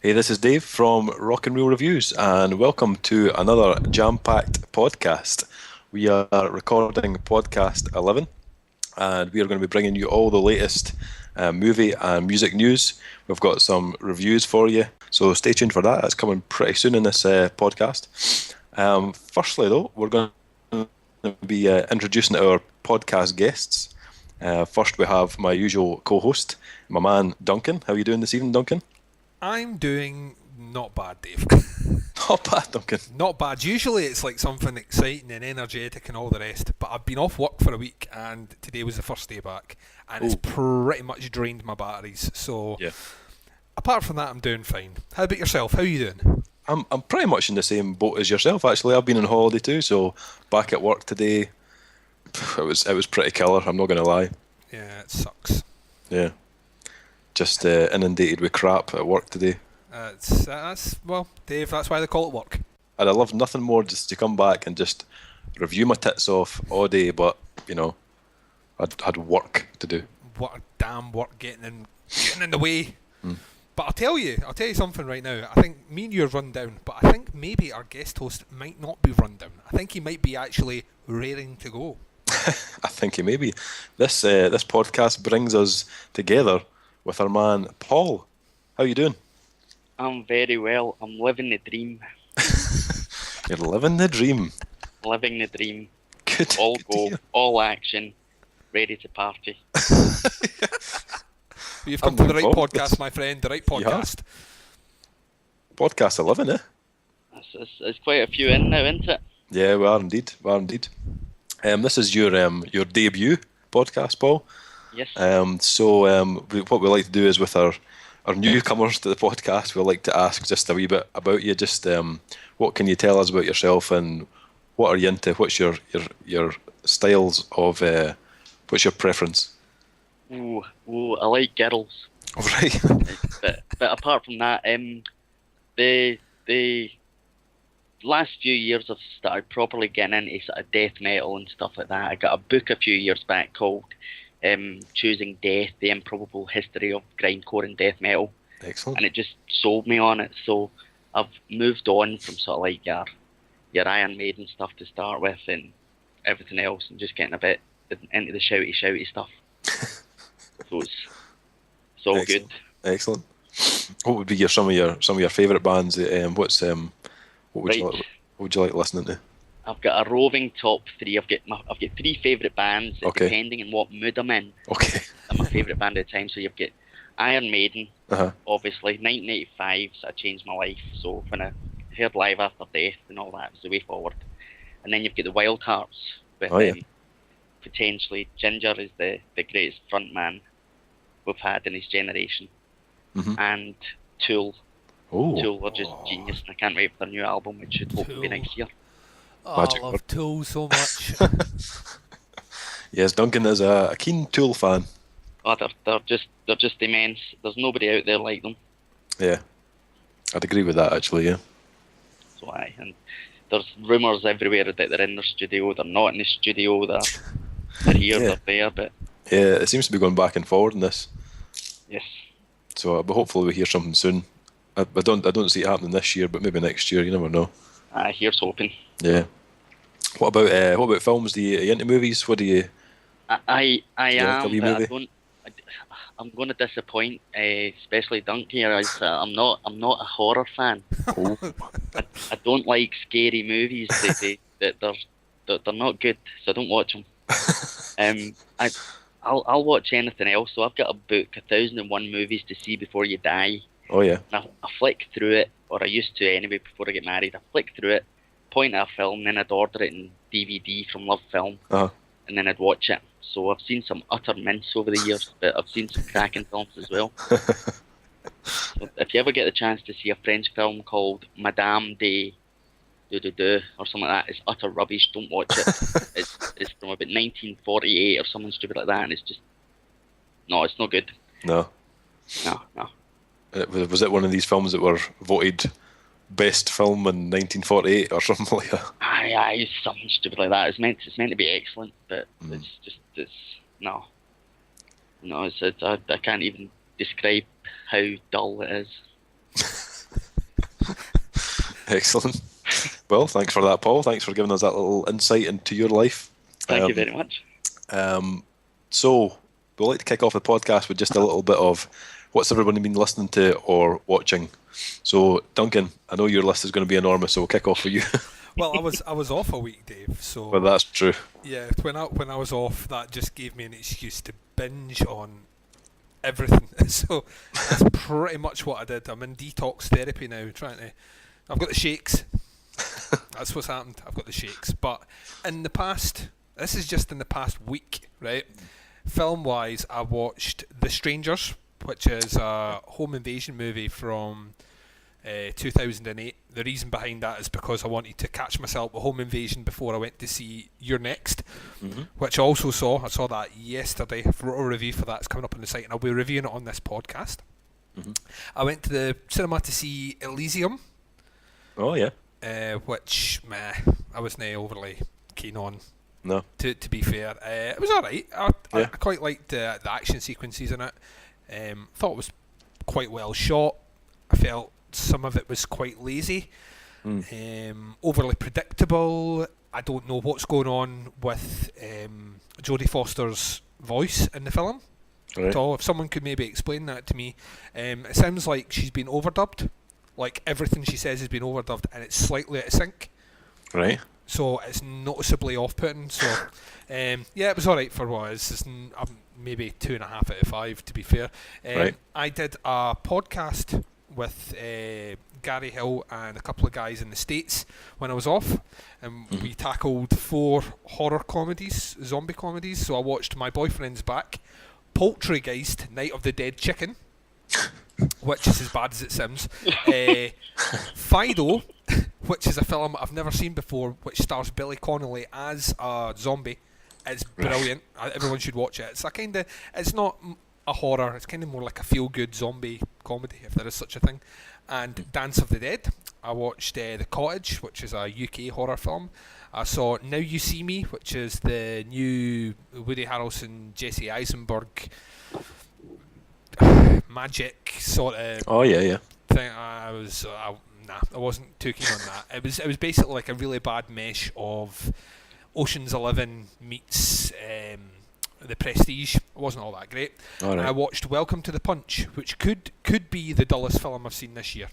Hey, this is Dave from Rock and Reel Reviews, and welcome to another jam-packed podcast. We are recording podcast 11, and we are going to be bringing you all the latest movie and music news. We've got some reviews for you, so stay tuned for that. That's coming pretty soon in this podcast. Firstly, though, we're going to be introducing our podcast guests. First, we have my usual co-host, my man Duncan. How are you doing this evening, Duncan? I'm doing not bad, Dave. Not bad, Duncan. Not bad. Usually it's like something exciting and energetic and all the rest, but I've been off work for a week and today was the first day back and it's pretty much drained my batteries. So Yeah. apart from that, I'm doing fine. How about yourself? How are you doing? I'm pretty much in the same boat as yourself, actually. I've been on holiday too, so back at work today. It was pretty killer, I'm not going to lie. Yeah, it sucks. Yeah. Just inundated with crap at work today. Well, Dave, that's why they call it work. And I love nothing more just to come back and just review my tits off all day, but, you know, I'd had work to do. What a damn work getting in the way. But I'll tell you something right now. I think me and you are run down, but I think maybe our guest host might not be run down. I think he might be actually raring to go. I think he may be. This podcast brings us together with our man Paul. How you doing? I'm very well. I'm living the dream. You're living the dream. Living the dream. Good. All good to go, hear. all action, ready to party. You've come I'm to the looking right forward to podcast, this. my friend. The right You have. podcast. Podcast 11, eh? There's quite a few in now, isn't it? Yeah, we are indeed. This is your debut podcast, Paul. Yes. What we like to do is with our newcomers to the podcast, we like to ask just a wee bit about you. Just what can you tell us about yourself, and what are you into? What's your styles of? What's your preference? Ooh, I like girls. Right. But apart from that, the last few years I've started properly getting into sort of death metal and stuff like that. I got a book a few years back called Choosing Death, The Improbable History of Grindcore and Death Metal. Excellent. And it just sold me on it. So I've moved on from sort of like your Iron Maiden stuff to start with and everything else, and just getting a bit into the shouty stuff. So it's all good. Excellent. What would be some of your favourite bands? What would you Right. like? What would you like listening to? I've got a roving top three. I've got three favourite bands, Okay. depending on what mood I'm in. Okay. I'm my favourite band at the time. So you've got Iron Maiden, Uh-huh. obviously. 1985, so it changed my life. So when I heard Live After Death and all that, was the way forward. And then you've got the Wild Hearts with Oh, yeah. potentially Ginger is the greatest frontman we've had in his generation. Mhm. And Tool. Oh. Tool are just genius, and I can't wait for their new album, which should hopefully be Tool. next year. Oh, Magic I love word. Tool so much. Yes, Duncan is a keen Tool fan. Oh, they're just immense. There's nobody out there like them. Yeah, I'd agree with that actually. Yeah. So and there's rumours everywhere that they're in their studio, they're not in the studio, they're here, Yeah. they're there, but Yeah, it seems to be going back and forward in this. yes. So, but hopefully we hear something soon. I don't see it happening this year, but maybe next year. You never know. Here's hoping. Yeah. What about films? Are you into movies? What do you? I you like a am, wee but movie? I'm going to disappoint, especially Duncan here. I'm not a horror fan. Oh, I don't like scary movies. They're not good, so I don't watch them. I'll watch anything else. So I've got a book, 1001 movies to see before you die. oh yeah. And I flick through it, or I used to anyway before I get married. I flick through it, point at a film, then I'd order it in DVD from Love Film, Uh-huh. and then I'd watch it. So I've seen some utter mince over the years, but I've seen some cracking films as well. So if you ever get the chance to see a French film called Madame de or something like that, it's utter rubbish. Don't watch it. It's from about 1948 or something stupid like that, and it's just no, it's not good. No. No. Was it one of these films that were voted best film in 1948 or something like that? Aye, something stupid like that. It's meant to be excellent, but it's no. I can't even describe how dull it is. Excellent. Well, thanks for that, Paul. Thanks for giving us that little insight into your life. Thank you very much. So, we'd like to kick off the podcast with just a little bit of what's everybody been listening to or watching. So, Duncan, I know your list is going to be enormous, so we'll kick off with you. Well, I was off a week, Dave. So Well, that's true. yeah, when I was off, that just gave me an excuse to binge on everything. So that's pretty much what I did. I'm in detox therapy now, I've got the shakes. That's what's happened. I've got the shakes. But this is just in the past week, right? Film-wise, I watched The Strangers, which is a home invasion movie from 2008. The reason behind that is because I wanted to catch myself with home invasion before I went to see You're Next, which I also saw. I saw that yesterday. I wrote a review for that. It's coming up on the site, and I'll be reviewing it on this podcast. I went to the cinema to see Elysium. Oh, yeah. Which I wasn't overly keen on. No. To be fair, it was alright. I quite liked the action sequences in it. Thought it was quite well shot. I felt some of it was quite lazy, overly predictable. I don't know what's going on with Jodie Foster's voice in the film at all. If someone could maybe explain that to me. It sounds like she's been overdubbed. Like everything she says has been overdubbed, and it's slightly out of sync. Right. So it's noticeably off-putting. So yeah, it was alright for what it is. It's maybe 2.5 out of 5, to be fair. Right. I did a podcast with Gary Hill and a couple of guys in the States when I was off, and we tackled 4 horror comedies, zombie comedies. So I watched My Boyfriend's Back, Poultrygeist, Night of the Dead Chicken, which is as bad as it sounds, Fido, which is a film I've never seen before, which stars Billy Connolly as a zombie. It's brilliant. Everyone should watch it. It's not a horror, it's kind of more like a feel-good zombie comedy, if there is such a thing. And Dance of the Dead. I watched The Cottage, which is a UK horror film. I saw Now You See Me, which is the new Woody Harrelson, Jesse Eisenberg magic sort of thing. I wasn't too keen on that. It was basically like a really bad mesh of Ocean's 11 meets The Prestige. It wasn't all that great. And I watched Welcome to the Punch, which could be the dullest film I've seen this year.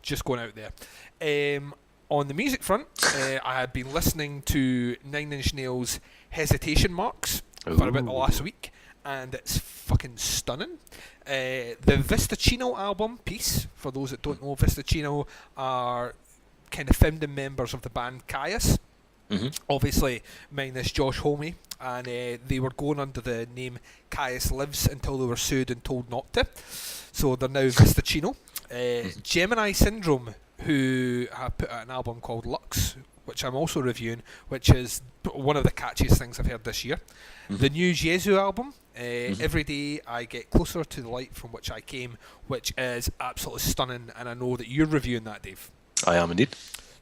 Just going out there. On the music front, I had been listening to 9 Inch Nails' Hesitation Marks for about the last week, and it's fucking stunning. The Vistacino album, Peace, for those that don't know, Vistacino are kind of founding members of the band Caius. Obviously minus Josh Homme, and they were going under the name Caius Lives until they were sued and told not to, so they're now Vistacino. Gemini Syndrome, who have put out an album called Lux, which I'm also reviewing, which is one of the catchiest things I've heard this year. The new Jesu album, Every Day I Get Closer to the Light from Which I Came, which is absolutely stunning, and I know that you're reviewing that, Dave. I am indeed.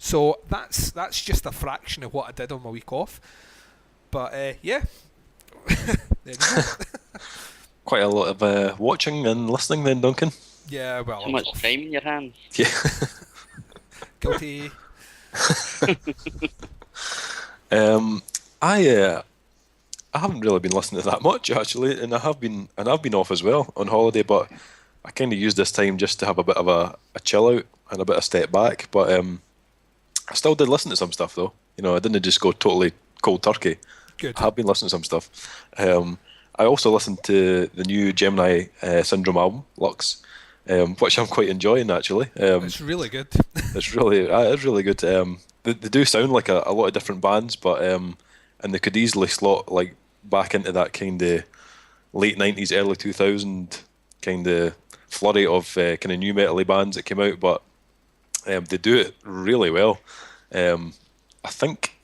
So that's just a fraction of what I did on my week off. But yeah, there you go. Quite a lot of watching and listening then, Duncan. Yeah, well, Too much time in your hands. Yeah. Guilty. I haven't really been listening to that much actually, and I've been off as well on holiday, but I kind of used this time just to have a bit of a chill out and a bit of step back. But I still did listen to some stuff though. You know, I didn't just go totally cold turkey. Good. I have been listening to some stuff. I also listened to the new Gemini Syndrome album, Lux, which I'm quite enjoying actually. It's really good. It's really good. They do sound like a lot of different bands, but and they could easily slot like back into that kind of late 90s, early 2000 kind of flurry of kind of new metal-y bands that came out, but they do it really well. I think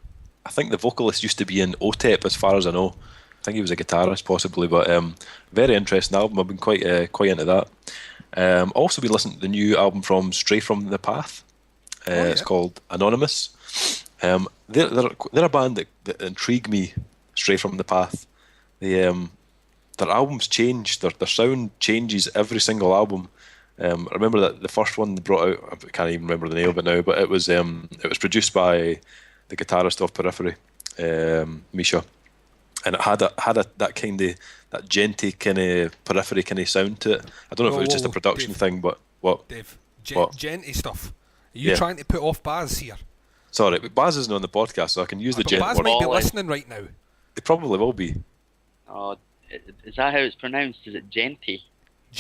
the vocalist used to be in OTEP, as far as I know. I think he was a guitarist possibly, but very interesting album. I've been quite into that. Also been listening to the new album from Stray from the Path. It's called Anonymous. They're a band that intrigue me. Stray from the Path. Their albums change. Their sound changes every single album, I remember that the first one they brought out, I can't even remember the name of it now, but it was produced by the guitarist of Periphery, Misha, and it had a that kind of that genty kind of Periphery kind of sound to it. I don't know if it was just a production Dave, thing, but what? Dave, What? genty stuff. Are you Yeah. trying to put off Baz here? Sorry, but Baz isn't on the podcast, so I can use the But gent Baz word. might be Paul, listening right now. They probably will be. Oh, is that how it's pronounced? Is it genty?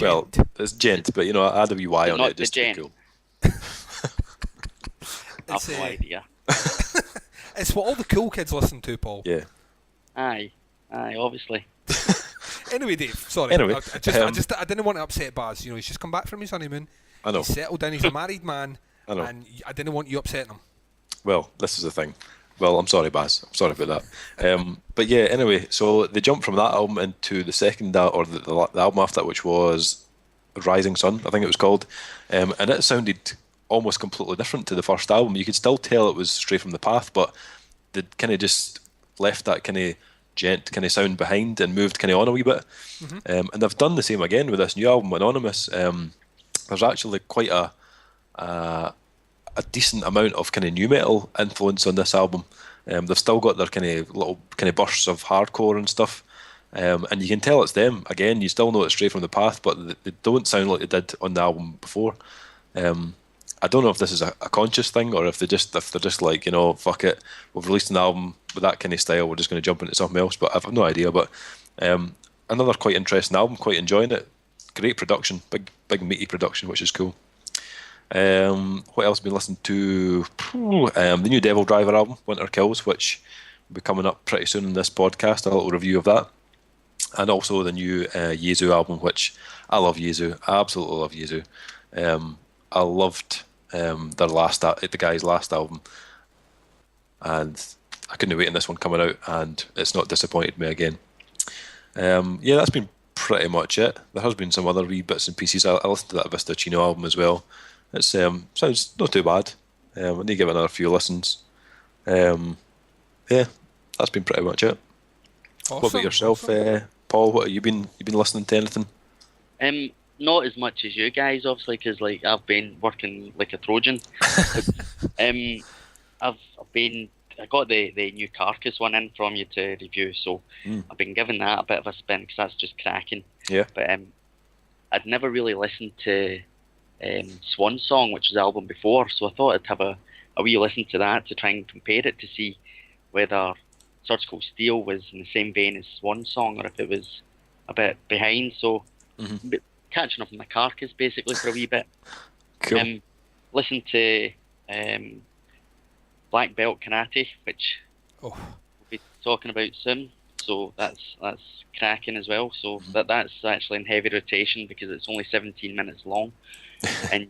Well, Gent. it's gent, but I add a wee Y But on not it just the to be gent. cool. I've no idea. It's what all the cool kids listen to, Paul. Yeah. Aye, obviously. Anyway, Dave, sorry. Anyway, I didn't want to upset Baz. He's just come back from his honeymoon. I know. He's settled down. He's a married man. I know. And I didn't want you upsetting him. Well, this is the thing. Well, I'm sorry, Baz. I'm sorry about that. But yeah, anyway, so they jumped from that album into the second, or the album after that, which was Rising Sun, I think it was called. And it sounded almost completely different to the first album. You could still tell it was Stray from the Path, but they kind of just left that kind of gent kind of sound behind and moved kind of on a wee bit. And they've done the same again with this new album, Anonymous. There's actually quite a decent amount of kind of new metal influence on this album. They've still got their kind of little kind of bursts of hardcore and stuff, and you can tell it's them. Again, you still know it's Stray from the Path, but they don't sound like they did on the album before. I don't know if this is a conscious thing or if they're just like, fuck it, we've released an album with that kind of style, we're just going to jump into something else. But I've no idea. But another quite interesting album, quite enjoying it. Great production, big meaty production, which is cool. What else have been listening to? The new Devildriver album, Winter Kills, which will be coming up pretty soon in this podcast. A little review of that, and also the new Yezu album, which I love. Yezu, I absolutely love Yezu. I loved the guy's last album, and I couldn't wait in this one coming out, and it's not disappointed me again. Yeah, that's been pretty much it. There has been some other wee bits and pieces. I listened to that Vistacino album as well. It sounds not too bad. I need to give it another few listens. Yeah, that's been pretty much it. Awesome, what about yourself, awesome. Paul? What have you been listening to? Anything? Not as much as you guys, obviously, because I've been working like a Trojan. But, I got the new Carcass one in from you to review, so I've been giving that a bit of a spin because that's just cracking. Yeah. But I'd never really listened to Swan Song, which was the album before, so I thought I'd have a wee listen to that to try and compare it to see whether Surgical Steel was in the same vein as Swan Song or if it was a bit behind. So catching up on my Carcass basically for a wee bit. Cool. Listen to Black Belt Karate, which we'll be talking about soon. So that's cracking as well. So that's actually in heavy rotation because it's only 17 minutes long, and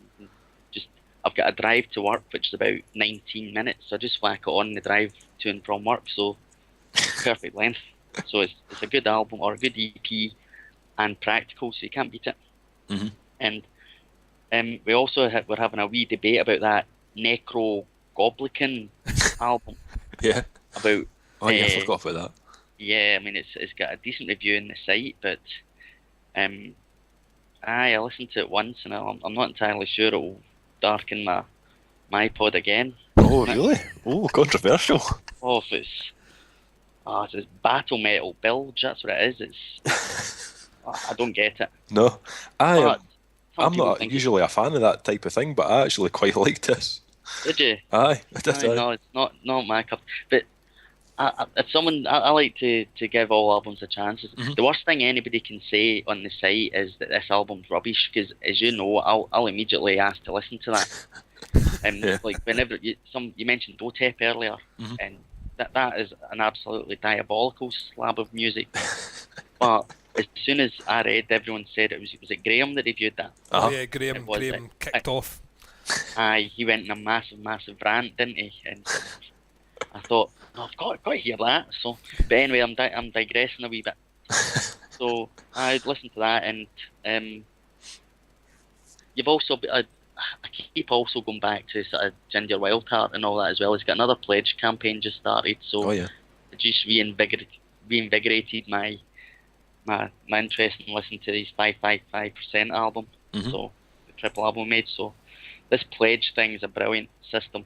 I've got a drive to work which is about 19 minutes. So I just whack it on the drive to and from work. So perfect length. So it's a good album or a good EP and practical. So you can't beat it. And we also we're having a wee debate about that Necro Goblican album. Yeah. About. Oh yeah, I forgot about that. Yeah, I mean it's got a decent review in the site, but I listened to it once and I'm not entirely sure it'll darken my pod again. Oh really? Oh, controversial. Oh, it's battle metal bilge. That's what it is. It's I don't get it. No, I'm people not think usually a fan of that type of thing, but I actually quite like this. Did you? Aye, I did. No, it's not my cup. But if someone, I like to give all albums a chance. The worst thing anybody can say on the site is that this album's rubbish, because as you know, I'll immediately ask to listen to that. And like whenever you mentioned Dotep earlier, and that is an absolutely diabolical slab of music. But as soon as I read, everyone said was it Graham that reviewed that? Oh yeah, Graham kicked off. Aye, he went in a massive rant, didn't he? And I thought, I've got to hear that. So, but anyway, I'm digressing a wee bit. So I'd listen to that, and you've also I keep also going back to sort of Ginger Wildheart and all that as well. He's got another pledge campaign just started, so it just reinvigorated my interest in listening to his 555% album. So triple album we made. So this pledge thing is a brilliant system.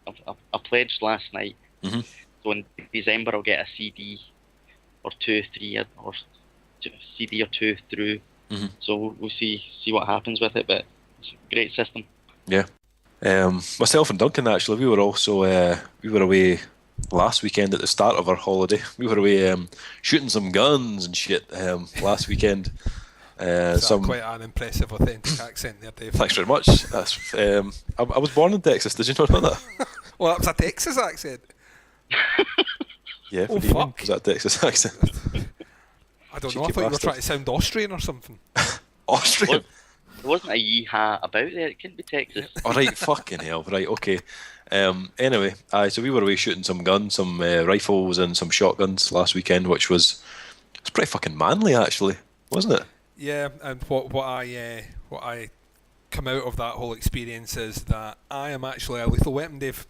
I pledged last night. Mm-hmm. So in December I'll get a CD or two, three, or CD or two through. Mm-hmm. So we'll see what happens with it, but it's a great system. Yeah. Myself and Duncan, actually, we were away last weekend at the start of our holiday. We were away shooting some guns and shit last weekend. Quite an impressive, authentic accent there, Dave. Thanks very much. That's, I was born in Texas. Did you not know that? Well, that was a Texas accent. Yeah. Oh, What do you mean? fuck. Was that a Texas accent? I don't know. Cheeky I thought you were bastard. trying to sound Austrian or something. Austrian. There wasn't a yee-haw about there. It couldn't be Texas. All right, fucking hell. Right, okay. Anyway, so we were away shooting some guns, some rifles and some shotguns last weekend, which was pretty fucking manly, actually, wasn't it? Yeah, and what I come out of that whole experience is that I am actually a lethal weapon, Dave.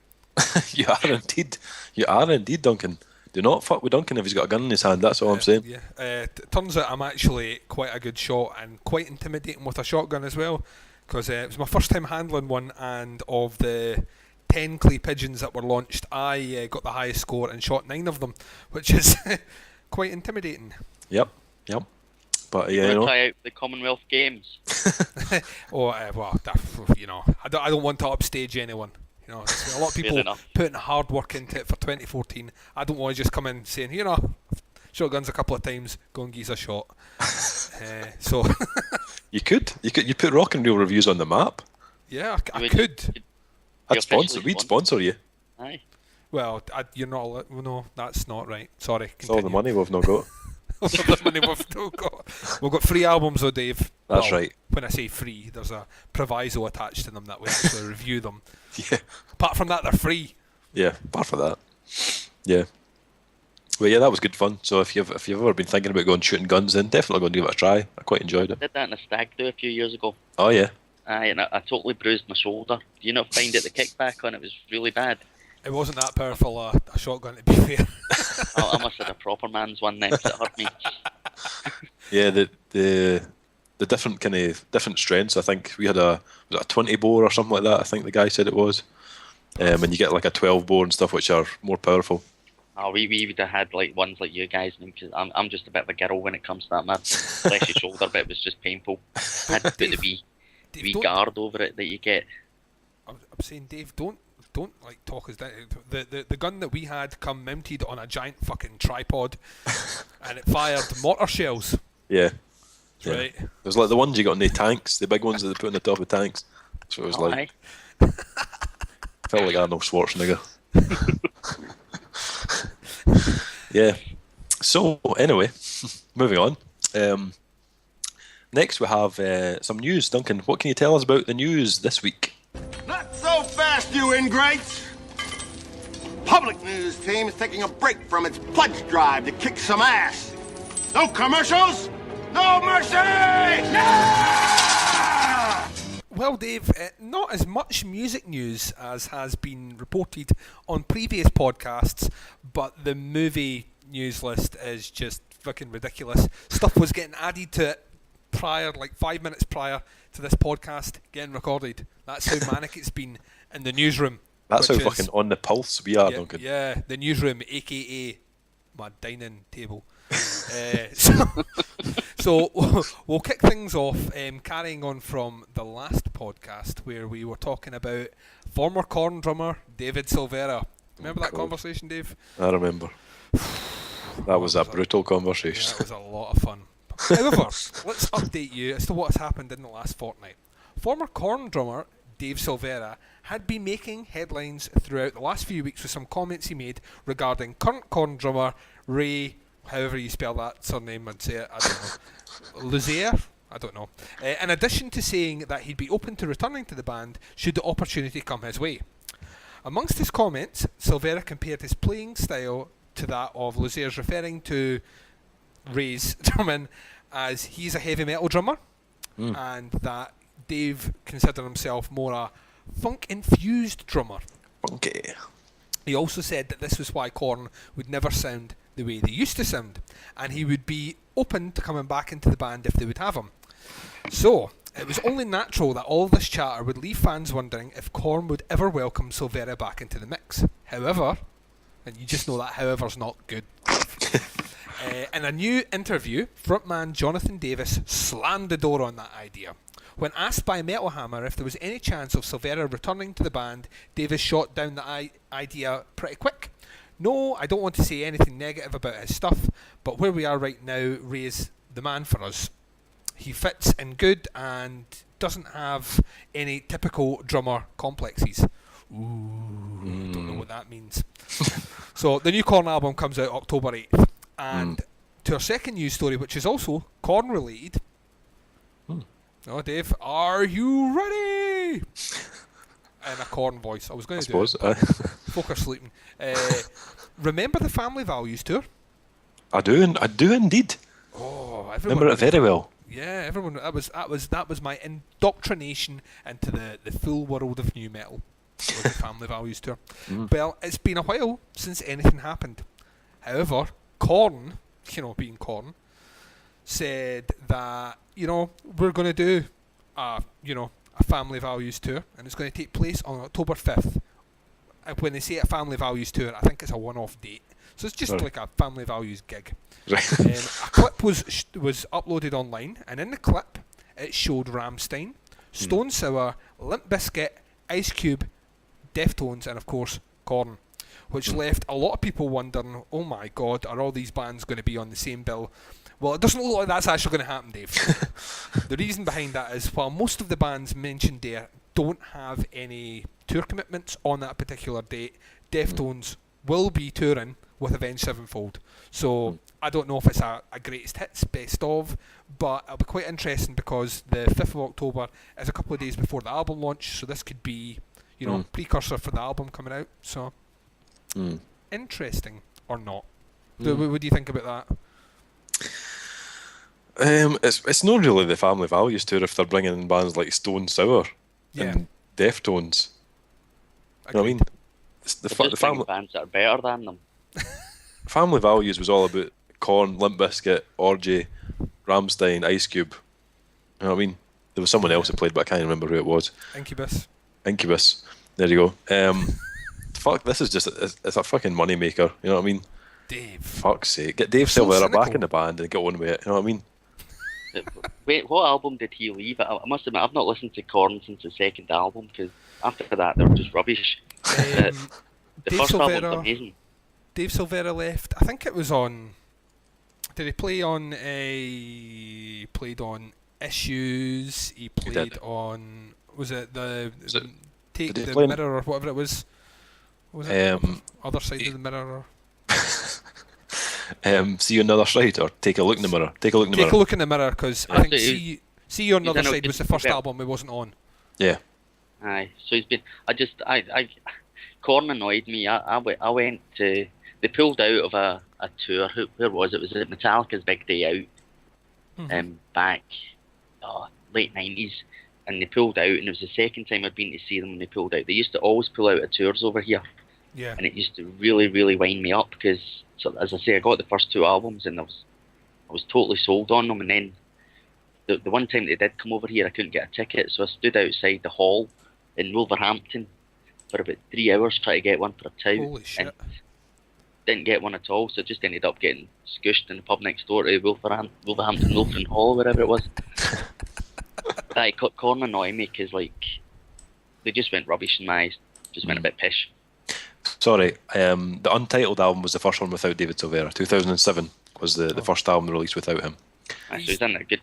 You are indeed. You are indeed, Duncan. Do not fuck with Duncan if he's got a gun in his hand. That's all I'm saying. Yeah. Turns out I'm actually quite a good shot and quite intimidating with a shotgun as well, because it was my first time handling one, and of the 10 clay pigeons that were launched, I got the highest score and shot 9 of them, which is quite intimidating. Yep. But You yeah, want to try out the Commonwealth Games? I don't want to upstage anyone. There's a lot of people putting hard work into it for 2014. I don't want to just come in saying, shotguns a couple of times, go and give us a shot. So you put rock and roll reviews on the map. Yeah, I could. We'd sponsor you. Aye. Well, you're not. No, that's not right. Sorry. It's all the money we've not got. All the money we've not got. We've got free albums, though, Dave. That's right. When I say free, there's a proviso attached to them that we actually review them. Yeah. Apart from that, they're free. Yeah. Apart from that. Yeah. Well, yeah, that was good fun. So if you've ever been thinking about going shooting guns, then definitely go and give it a try. I quite enjoyed it. I did that in a stag do a few years ago. Oh yeah. Aye, and I totally bruised my shoulder. Do you not find it the kickback on it was really bad? It wasn't that powerful a shotgun, to be fair. I must have had a proper man's one then, 'cause it hurt me. Yeah, the different strengths. I think we had was it a 20 bore or something like that. I think the guy said it was. And you get like a 12 bore and stuff, which are more powerful. Oh, we would have had like ones like you guys, because I'm just a bit of a girl when it comes to that, man. Bless your shoulder, but it was just painful. I had to put the wee guard over it that you get. I'm saying, Dave, don't like talk us down. The gun that we had come mounted on a giant fucking tripod, and it fired mortar shells. Yeah. Right. It was like the ones you got in the tanks, the big ones that they put on the top of tanks. That's what it was like. Aye. Felt like Arnold Schwarzenegger. Yeah. So anyway, moving on. Next we have some news. Duncan, what can you tell us about the news this week? Not so fast, you ingrates! Public news team is taking a break from its pledge drive to kick some ass. No commercials, no mercy! No! Well, Dave, not as much music news as has been reported on previous podcasts, but the movie news list is just fucking ridiculous. Stuff was getting added to it prior, like 5 minutes prior to this podcast getting recorded. That's how manic it's been in the newsroom. That's how fucking on the pulse we are, Duncan. Yeah, the newsroom, aka my dining table. So we'll kick things off, carrying on from the last podcast where we were talking about former Korn drummer David Silvera. Remember that conversation, Dave? I remember. That was a brutal conversation. Yeah, it was a lot of fun. However, let's update you as to what has happened in the last fortnight. Former Korn drummer Dave Silvera had been making headlines throughout the last few weeks with some comments he made regarding current Korn drummer Ray, however you spell that surname and say it, I don't know, Luzier? I don't know. In addition to saying that he'd be open to returning to the band should the opportunity come his way. Amongst his comments, Silvera compared his playing style to that of Luzier's, referring to Ray's drumming as he's a heavy metal drummer, and that Dave considered himself more a funk-infused drummer. Funky. He also said that this was why Korn would never sound the way they used to sound, and he would be open to coming back into the band if they would have him. So, It was only natural that all this chatter would leave fans wondering if Korn would ever welcome Silvera back into the mix. However, and you just know that however's not good. In a new interview, frontman Jonathan Davis slammed the door on that idea. When asked by Metal Hammer if there was any chance of Silvera returning to the band, Davis shot down the idea pretty quick. No, I don't want to say anything negative about his stuff, but where we are right now, Ray's the man for us. He fits in good and doesn't have any typical drummer complexes. Ooh, don't know what that means. So the new Korn album comes out October 8th. And to our second news story, which is also Korn related. Oh, Dave, are you ready? In a Korn voice. I was going to do it. Folk are sleeping. Remember the Family Values tour? I do indeed. Oh, remember it very well. Yeah, everyone. That was my indoctrination into the full world of new metal. Was the Family Values tour. Well, it's been a while since anything happened. However, Korn, being Korn, said that we're going to do a Family Values tour, and it's going to take place on October 5th. When they say a Family Values tour, I think it's a one-off date, so it's just like a Family Values gig. Right. A clip was uploaded online, and in the clip it showed Rammstein, Stone Sour, Limp Bizkit, Ice Cube, Deftones, and of course Korn, which left a lot of people wondering, oh my god, are all these bands going to be on the same bill? Well, it doesn't look like that's actually going to happen, Dave. The reason behind that is, while most of the bands mentioned there don't have any tour commitments on that particular date, Deftones will be touring with Avenged Sevenfold. So I don't know if it's a greatest hits, best of, but it'll be quite interesting because the 5th of October is a couple of days before the album launch, so this could be, precursor for the album coming out. So, interesting or not? What do you think about that? It's not really the Family Values tour if they're bringing in bands like Stone Sour and Deftones. You know what I mean? It's the family bands that are better than them. Family Values was all about Korn, Limp Bizkit, Orgy, Rammstein, Ice Cube. You know what I mean? There was someone else who played, but I can't remember who it was. Incubus. There you go. Fuck, this is just it's a fucking money maker. You know what I mean? Dave. Fuck's sake. Get Dave Silvera back in the band and get on with it. You know what I mean? Wait, what album did he leave? I must admit, I've not listened to Korn since the second album, because after that, they were just rubbish. The first album's amazing. Dave Silvera left. I think it was on... Did he play on... played on Issues. He played on... Was it the... Take the Mirror or whatever it was? What was it? Other Side of the Mirror or... See You on the Other Side, or Take a Look in the Mirror. Take a Look in the Mirror, because I think See You on the Other Side was the first album he wasn't on. Yeah. Aye, so he's been... Korn annoyed me. I went to... They pulled out of a tour. Where was it? Was it Metallica's big day out? Back late 90s. And they pulled out, and it was the second time I'd been to see them when they pulled out. They used to always pull out of tours over here. Yeah. And it used to really, really wind me up because, as I say, I got the first two albums and I was totally sold on them. And then the one time they did come over here, I couldn't get a ticket, so I stood outside the hall in Wolverhampton for about 3 hours trying to get one for a tout. Holy shit. And didn't get one at all, so I just ended up getting scooshed in the pub next door to Wolverhampton Lutheran Hall, wherever it was. Korn annoyed me because, they just went rubbish in my eyes. Just went a bit pish. Sorry, the Untitled album was the first one without David Silvera. 2007 was the first album released without him. So he's done a good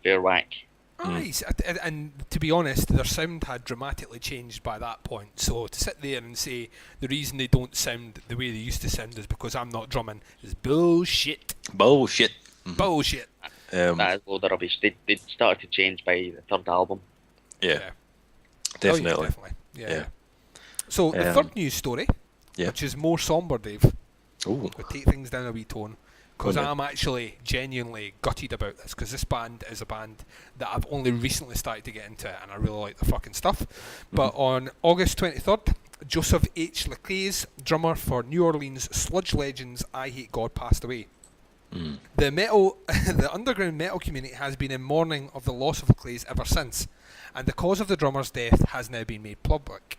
fair whack. Nice. And to be honest, their sound had dramatically changed by that point. So to sit there and say the reason they don't sound the way they used to sound is because I'm not drumming is bullshit. Bullshit. Bullshit. That is a load of rubbish. They started to change by the third album. Yeah. Definitely. Oh, yeah, definitely. Yeah. So the third news story, which is more somber, Dave. We'll take things down a wee tone, because I'm actually genuinely gutted about this, because this band is a band that I've only recently started to get into, and I really like the fucking stuff. But on August 23rd, Joseph H. Lecrae's, drummer for New Orleans sludge legends I Hate God, passed away. The underground metal community has been in mourning of the loss of Clays ever since, and the cause of the drummer's death has now been made public.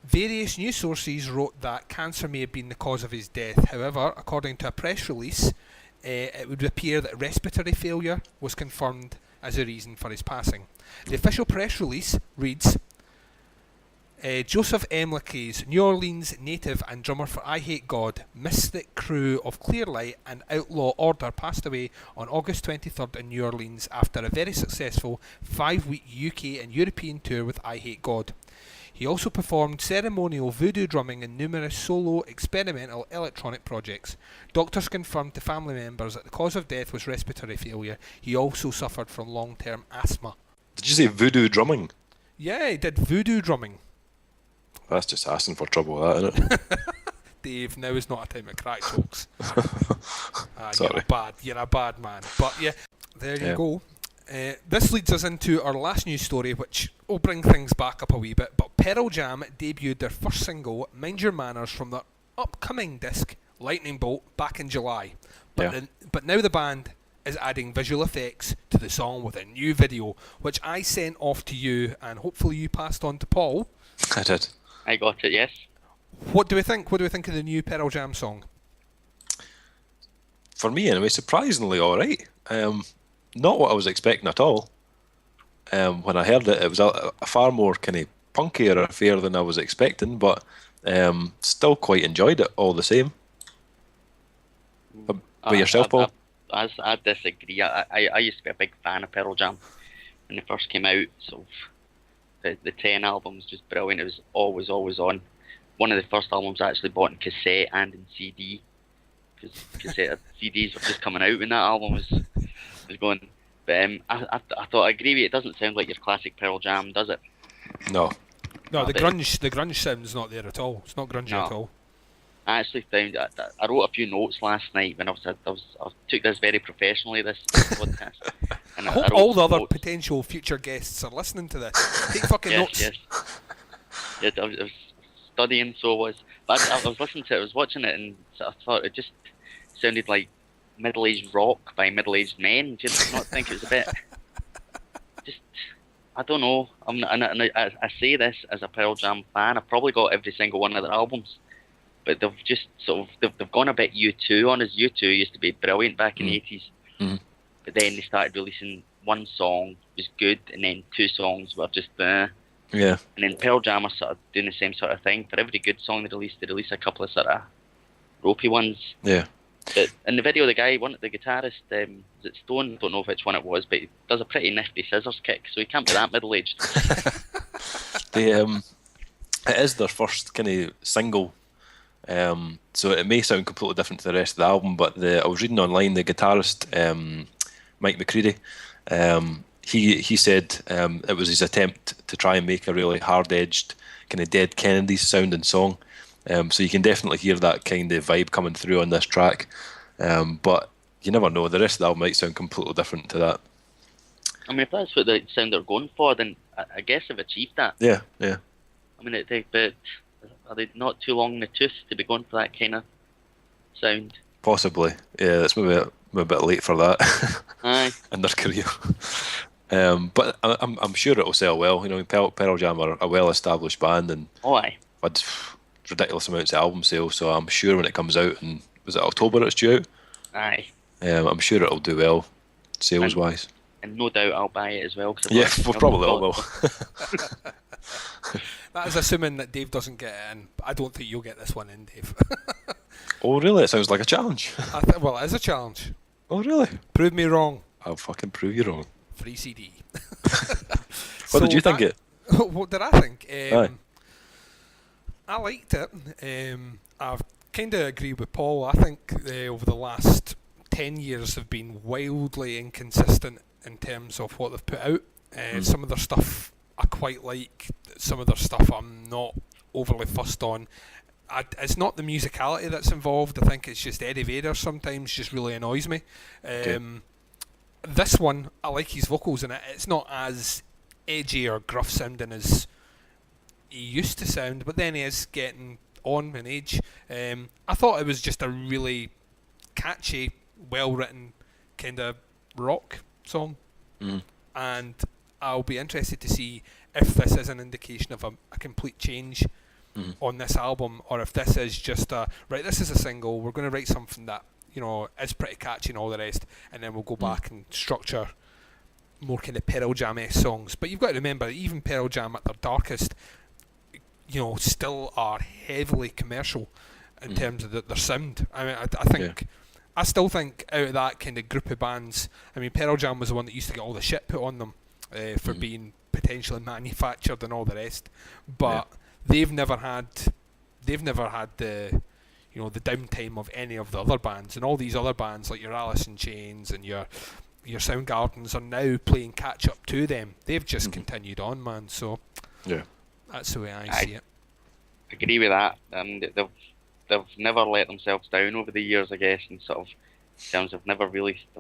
Various news sources wrote that cancer may have been the cause of his death. However, according to a press release, it would appear that respiratory failure was confirmed as a reason for his passing. The official press release reads, Joseph M. Lacaze, New Orleans native and drummer for I Hate God, Mystic Crew of Clearlight and Outlaw Order, passed away on August 23rd in New Orleans after a very successful 5-week UK and European tour with I Hate God. He also performed ceremonial voodoo drumming in numerous solo experimental electronic projects. Doctors confirmed to family members that the cause of death was respiratory failure. He also suffered from long-term asthma. Did you say voodoo drumming? Yeah, he did voodoo drumming. That's just asking for trouble, that, isn't it? Dave, now is not a time to crack jokes. Sorry. You're a bad man. But yeah, there you go. This leads us into our last news story, which will bring things back up a wee bit. But Pearl Jam debuted their first single, Mind Your Manners, from their upcoming disc, Lightning Bolt, back in July. But now the band is adding visual effects to the song with a new video, which I sent off to you, and hopefully you passed on to Paul. I did. I got it, yes. What do we think? What do we think of the new Pearl Jam song? For me, anyway, surprisingly alright. Not what I was expecting at all. When I heard it, it was a far more kind of punkier affair than I was expecting, but still quite enjoyed it all the same. But yourself, Paul? I disagree. I used to be a big fan of Pearl Jam when they first came out. So the 10 albums, just brilliant. It was always on. One of the first albums I actually bought in cassette and in CD, because cassette CDs were just coming out when that album was going. But I thought I agree with you. It doesn't sound like your classic Pearl Jam, does it? No. No, the grunge sound's not there at all. It's not grungy at all. I actually found I wrote a few notes last night when I took this very professionally, this podcast. And I hope all the other potential future guests are listening to this. Take fucking notes. Yes. Yeah, I was studying, so I was. But I was listening to it, I was watching it, and I thought it just sounded like middle-aged rock by middle-aged men. Do you not think it was a bit... Just, I don't know. I say this as a Pearl Jam fan. I've probably got every single one of their albums. But they've just sort of... They've gone a bit U2 on us. U2 used to be brilliant back in the 80s. Mm-hmm. But then they started releasing one song was good, and then 2 songs were just... Yeah. And then Pearl Jam are sort of doing the same sort of thing. For every good song they release a couple of sort of ropey ones. Yeah. But in the video, the guitarist, is it Stone? I don't know which one it was, but he does a pretty nifty scissors kick, so he can't be that middle-aged. It is their first kind of single, so it may sound completely different to the rest of the album, but I was reading online, the guitarist, Mike McCready, he said it was his attempt to try and make a really hard-edged, kind of Dead Kennedys sounding song. So you can definitely hear that kind of vibe coming through on this track. But you never know, the rest of the album might sound completely different to that. I mean, if that's what the sound they're going for, then I guess they've achieved that. Yeah. I mean, but are they not too long in the tooth to be going for that kind of sound? Possibly. Yeah, that's maybe a bit late for that. Aye. In their career. But I'm sure it'll sell well. You know, Pearl Jam are a well-established band, and aye. Had ridiculous amounts of album sales, so I'm sure when it comes out, and was it October it's due out? Aye. I'm sure it'll do well, sales-wise. And no doubt I'll buy it as well. Yeah, we probably all will. That is assuming that Dave doesn't get it in, but I don't think you'll get this one in, Dave. Oh, really? It sounds like a challenge. Well, it is a challenge. Oh, really? Prove me wrong. I'll fucking prove you wrong. Free CD. What did you think it? What did I think? I liked it. I kind of agree with Paul. I think over the last 10 years have been wildly inconsistent in terms of what they've put out. Some of their stuff I quite like. Some of their stuff I'm not overly fussed on. It's not the musicality that's involved. I think it's just Eddie Vedder sometimes just really annoys me. This one, I like his vocals in it. It's not as edgy or gruff sounding as he used to sound, but then he is getting on in age. I thought it was just a really catchy well-written kind of rock song. And I'll be interested to see if this is an indication of a complete change on this album, or if this is just this is a single, we're going to write something that, you know, is pretty catchy and all the rest, and then we'll go back and structure more kind of Pearl Jam-esque songs. But you've got to remember, even Pearl Jam at their darkest, you know, still are heavily commercial in terms of their sound. I mean, I think, I still think out of that kind of group of bands, I mean, Pearl Jam was the one that used to get all the shit put on them for being potentially manufactured and all the rest, but they've never had the, you know, the downtime of any of the other bands, and all these other bands like your Alice in Chains and your Soundgardens are now playing catch up to them. They've just continued on, man. So that's the way I see it. Agree with that. They've never let themselves down over the years, I guess, and sort of in terms of they've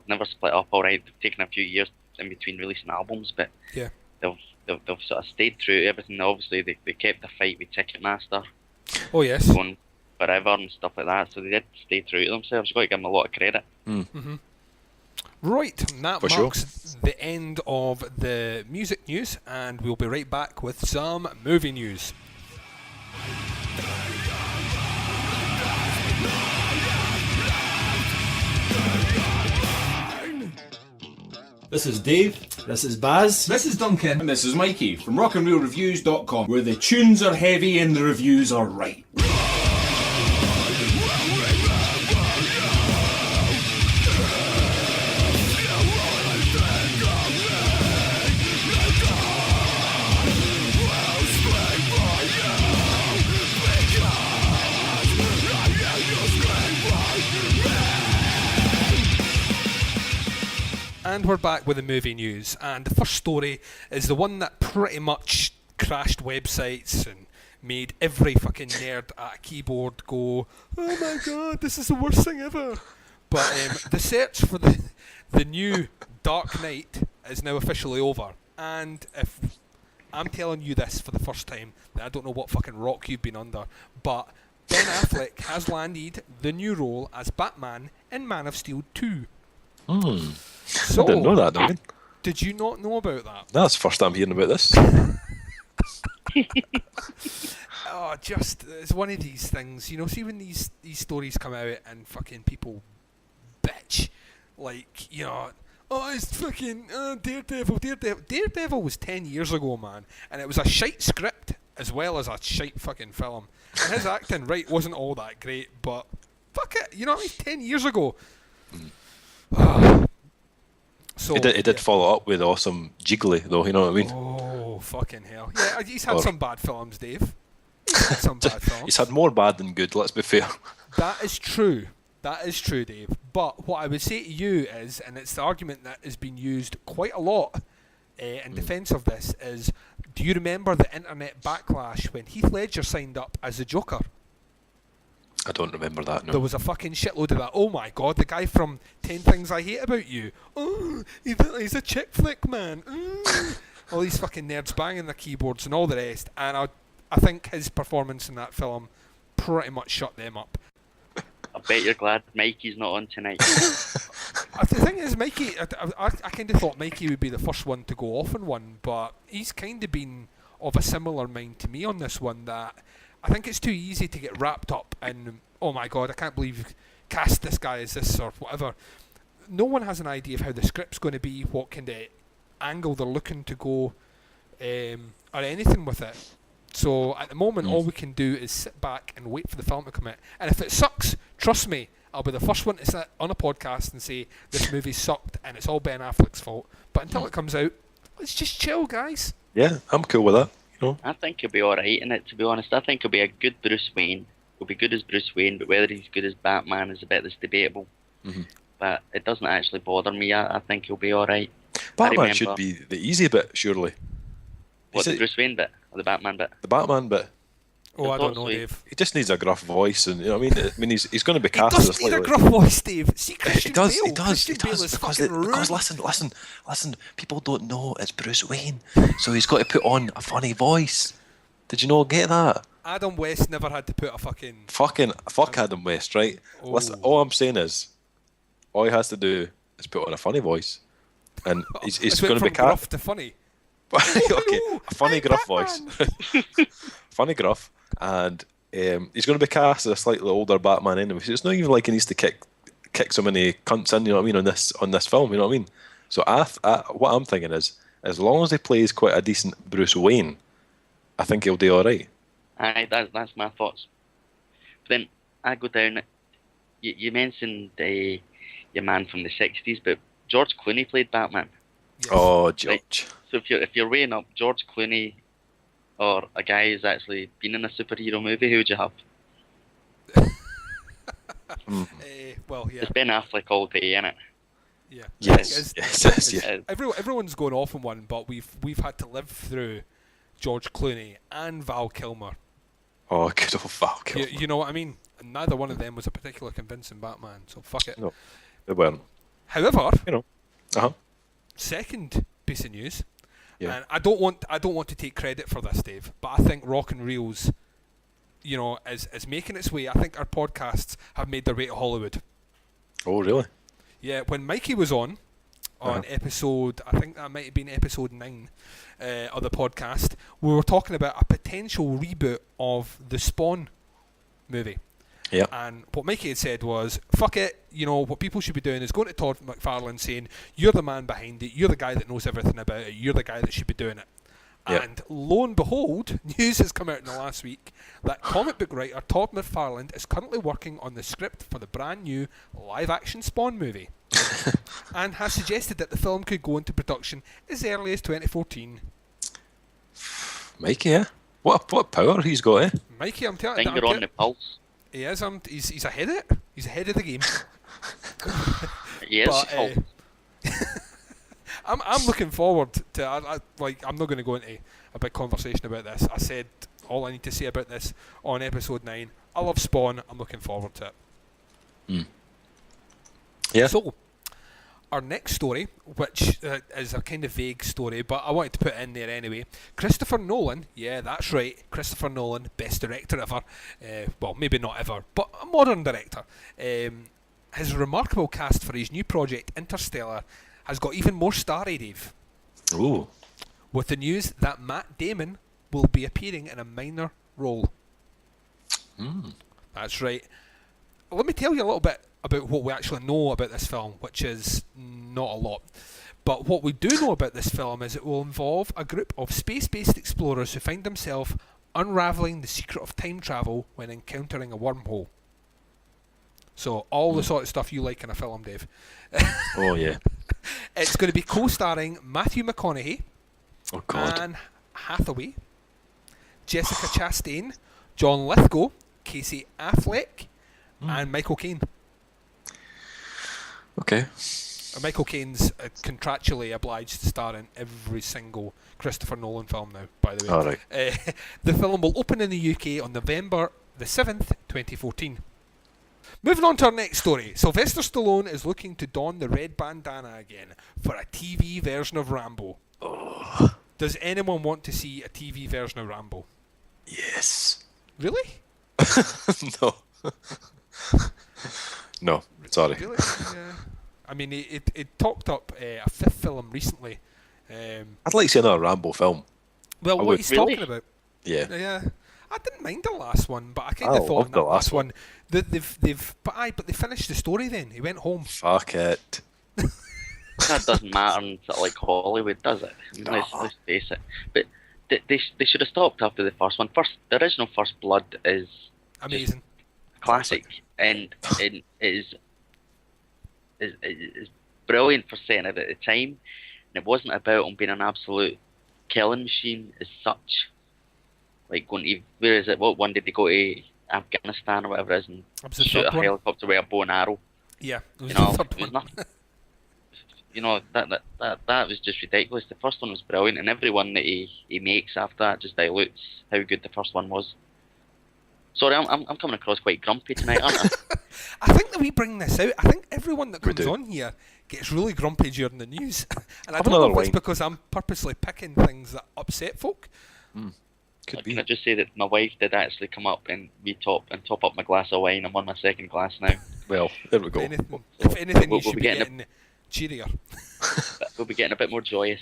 never split up. All right, they've taken a few years in between releasing albums, but they've sort of stayed true to everything. Obviously, they kept the fight with Ticketmaster. Oh yes. Going forever and stuff like that. So they did stay true to themselves. You've got to give them a lot of credit. Right, and that marks the end of the music news, and we'll be right back with some movie news. This is Dave. This is Baz. This is Duncan. And this is Mikey from rockandreelreviews.com, where the tunes are heavy and the reviews are right. And we're back with the movie news, and the first story is the one that pretty much crashed websites and made every fucking nerd at a keyboard go, oh my god, this is the worst thing ever. But the search for the new Dark Knight is now officially over, and if I'm telling you this for the first time, I don't know what fucking rock you've been under, but Ben Affleck has landed the new role as Batman in Man of Steel 2. So, I didn't know that, Duncan. Did you not know about that? That's the first time hearing about this. Oh, it's one of these things, you know. See when these stories come out and fucking people bitch, like, you know, oh, it's fucking Daredevil. Daredevil was 10 years ago, man, and it was a shite script as well as a shite fucking film. And his acting, right, wasn't all that great, but fuck it, you know what I mean? 10 years ago. So He did follow up with awesome Jiggly, though, you know what I mean? Oh, fucking hell. Yeah, he's had some bad films, Dave. He's had some bad films. He's had more bad than good, let's be fair. That is true. That is true, Dave. But what I would say to you is, and it's the argument that has been used quite a lot in defence of this, is, do you remember the internet backlash when Heath Ledger signed up as the Joker? I don't remember that, no. There was a fucking shitload of that. Oh my god, the guy from 10 Things I Hate About You. Oh, he's a chick flick, man. All these fucking nerds banging their keyboards and all the rest. And I think his performance in that film pretty much shut them up. I bet you're glad Mikey's not on tonight. The thing is, Mikey, I kind of thought Mikey would be the first one to go off on one, but he's kind of been of a similar mind to me on this one, that I think it's too easy to get wrapped up in, oh my god, I can't believe you cast this guy as this or whatever. No one has an idea of how the script's going to be, what kind of angle they're looking to go, or anything with it. So at the moment, all we can do is sit back and wait for the film to come out. And if it sucks, trust me, I'll be the first one to sit on a podcast and say this movie sucked and it's all Ben Affleck's fault. But until it comes out, let's just chill, guys. Yeah, I'm cool with that. You know? I think he'll be alright in it, to be honest. I think he'll be a good Bruce Wayne. He'll be good as Bruce Wayne, but whether he's good as Batman is a bit that's debatable. But it doesn't actually bother me. I think he'll be alright. Batman should be the easy bit, surely. What, the Bruce Wayne bit? Or the Batman bit? The Batman bit. Oh, I don't know, Dave. He just needs a gruff voice, and you know what I mean. He's going to be He cast as a doesn't need a slightly. gruff voice, Dave. See, Christian He does. Bale. He does. Christian He Bale does is because fucking rude. listen. People don't know it's Bruce Wayne, so he's got to put on a funny voice. Did you not get that? Adam West never had to put a fuck Adam West, right? Listen, all I'm saying is, all he has to do is put on a funny voice, and he's going to be gruff to funny. Okay, a funny gruff voice, funny gruff, and he's going to be cast as a slightly older Batman anyway. So it's not even like he needs to kick so many cunts in, you know what I mean, on this film, you know what I mean. So what I'm thinking is, as long as he plays quite a decent Bruce Wayne, I think he'll do all right. Aye, that's my thoughts. But then I go down. You mentioned your man from the '60s, but George Clooney played Batman. Yes. Oh, George. Right. So if you're weighing up George Clooney or a guy who's actually been in a superhero movie, who would you have? Well, yeah. It's Ben Affleck all day, innit? Yeah. Yes. Everyone's going off on one, but we've had to live through George Clooney and Val Kilmer. Oh, good old Val Kilmer. You know what I mean? And neither one of them was a particularly convincing Batman, so fuck it. No, they weren't. However, You know. second piece of news, Yeah. and I don't want to take credit for this, Dave, but I think Rock and Reels, you know, is making its way. I think our podcasts have made their way to Hollywood. Oh, really? Yeah, when Mikey was on episode, I think that might have been episode 9 of the podcast, we were talking about a potential reboot of the Spawn movie. Yeah. And what Mikey had said was, fuck it, you know, what people should be doing is going to Todd McFarlane saying, you're the man behind it, you're the guy that knows everything about it, you're the guy that should be doing it. Yep. And lo and behold, news has come out in the last week that comic book writer Todd McFarlane is currently working on the script for the brand new live-action Spawn movie and has suggested that the film could go into production as early as 2014. Mikey, yeah? What power he's got, eh? Mikey, I'm telling you. Finger on the pulse. He is. He's ahead of it. He's ahead of the game. Yes. But, I'm looking forward to. I'm not going to go into a big conversation about this. I said all I need to say about this on episode 9. I love Spawn. I'm looking forward to it. Yeah. So, our next story, which is a kind of vague story, but I wanted to put it in there anyway. Christopher Nolan, yeah, that's right, Christopher Nolan, best director ever. Well, maybe not ever, but a modern director. His remarkable cast for his new project, Interstellar, has got even more starry, Dave. Ooh. With the news that Matt Damon will be appearing in a minor role. That's right. Let me tell you a little bit about what we actually know about this film, which is not a lot. But what we do know about this film is it will involve a group of space-based explorers who find themselves unravelling the secret of time travel when encountering a wormhole. So all the sort of stuff you like in a film, Dave. Oh, yeah. It's going to be co-starring Matthew McConaughey, Oh, God. Anne Hathaway, Jessica Chastain, John Lithgow, Casey Affleck, and Michael Caine. Okay. Michael Caine's contractually obliged to star in every single Christopher Nolan film now, by the way. All right. The film will open in the UK on November the 7th, 2014. Moving on to our next story. Sylvester Stallone is looking to don the red bandana again for a TV version of Rambo. Oh. Does anyone want to see a TV version of Rambo? Yes. Really? No. No, sorry. Really? Yeah. I mean, it talked up a 5th film recently. I'd like to see another Rambo film. Well, I what would. he's Really? talking about. Yeah. Yeah. I didn't mind the last one, but I kind I of thought loved in the that last last one that but they finished the story then. He went home. Fuck it. That doesn't matter in sort of like Hollywood, does it? I mean, let's face it. But they should have stopped after the first one. The original First Blood is Amazing. classic, and it is brilliant for setting it at the time. And it wasn't about him being an absolute killing machine as such. Like going to, where is it? What one did they go to? Afghanistan or whatever it is, and That was the shoot a third one. helicopter with a bow and arrow. Yeah, it was You know, the third it was one. nothing. You know, that was just ridiculous. The first one was brilliant, and everyone that he makes after that just dilutes how good the first one was. Sorry, I'm coming across quite grumpy tonight, aren't I? I think that we bring this out. I think everyone that We comes do. on here gets really grumpy during the news. And I Have don't know another if it's wine. because I'm purposely picking things that upset folk. Could Can be. I just say that my wife did actually come up and top up my glass of wine. I'm on my second glass now. Well, there we go. If anything, We'll you should be be getting getting cheerier. We'll be getting a bit more joyous.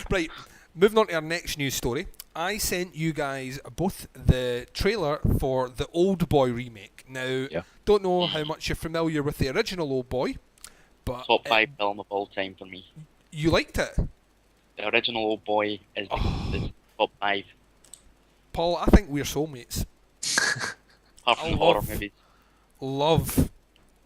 Right, moving on to our next news story. I sent you guys both the trailer for the Old Boy remake. Now, Yeah. don't know how much you're familiar with the original Old Boy, but Top 5 film of all time for me. you liked it. The original Old Boy is is top 5. Paul, I think we're soulmates. Apart I from horror love- movies.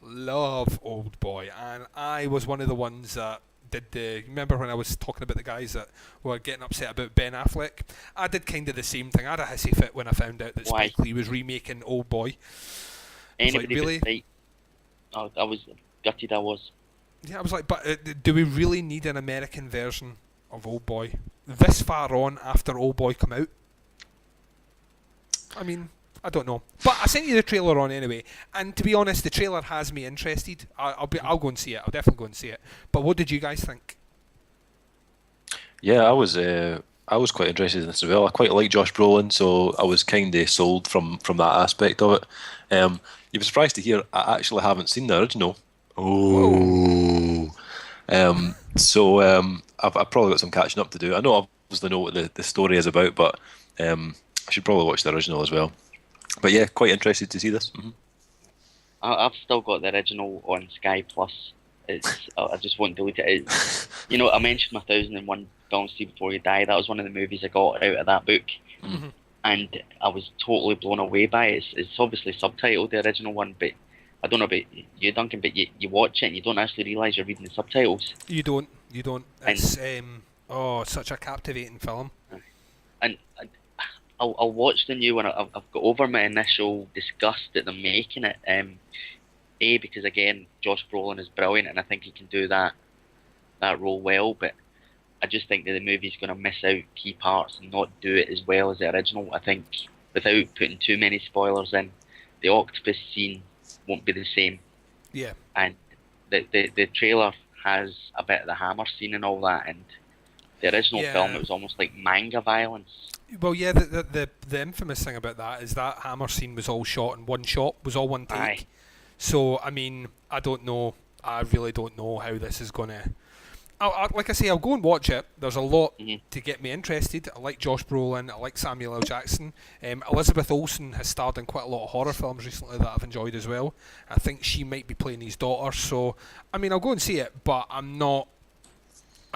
Love Old Boy, and I was one of the ones that did the. Remember when I was talking about the guys that were getting upset about Ben Affleck? I did kind of the same thing. I had a hissy fit when I found out that Why? Spike Lee was remaking Old Boy. I was like, Anybody really? but Spike. Oh, I was gutted. I was. Yeah, I was like, but do we really need an American version of Old Boy this far on after Old Boy come out? I mean, I don't know, but I sent you the trailer on anyway, and to be honest, the trailer has me interested. I'll go and see it. I'll definitely go and see it. But what did you guys think? Yeah, I was quite interested in this as well. I quite like Josh Brolin, so I was kind of sold from that aspect of it. You'd be surprised to hear I actually haven't seen the original. Oh. I've probably got some catching up to do. I know obviously know what the story is about, but I should probably watch the original as well. But yeah, quite interested to see this. Mm-hmm. I've still got the original on Sky Plus. I just won't delete it. You know, I mentioned my 1001 Films See Before You Die. That was one of the movies I got out of that book. Mm-hmm. And I was totally blown away by it. It's obviously subtitled, the original one, but I don't know about you, Duncan, but you watch it and you don't actually realise you're reading the subtitles. You don't. It's such a captivating film. And I'll watch the new one. I've got over my initial disgust at them making it. Because again, Josh Brolin is brilliant, and I think he can do that role well. But I just think that the movie's going to miss out key parts and not do it as well as the original. I think without putting too many spoilers in, the octopus scene won't be the same. Yeah. And the trailer has a bit of the hammer scene and all that, and the original film, it was almost like manga violence. Well, yeah, the infamous thing about that is that hammer scene was all shot in one shot, was all one take. Aye. So, I mean, I don't know. I really don't know how this is going to... Like I say, I'll go and watch it. There's a lot to get me interested. I like Josh Brolin. I like Samuel L. Jackson. Elizabeth Olsen has starred in quite a lot of horror films recently that I've enjoyed as well. I think she might be playing his daughter. So, I mean, I'll go and see it, but I'm not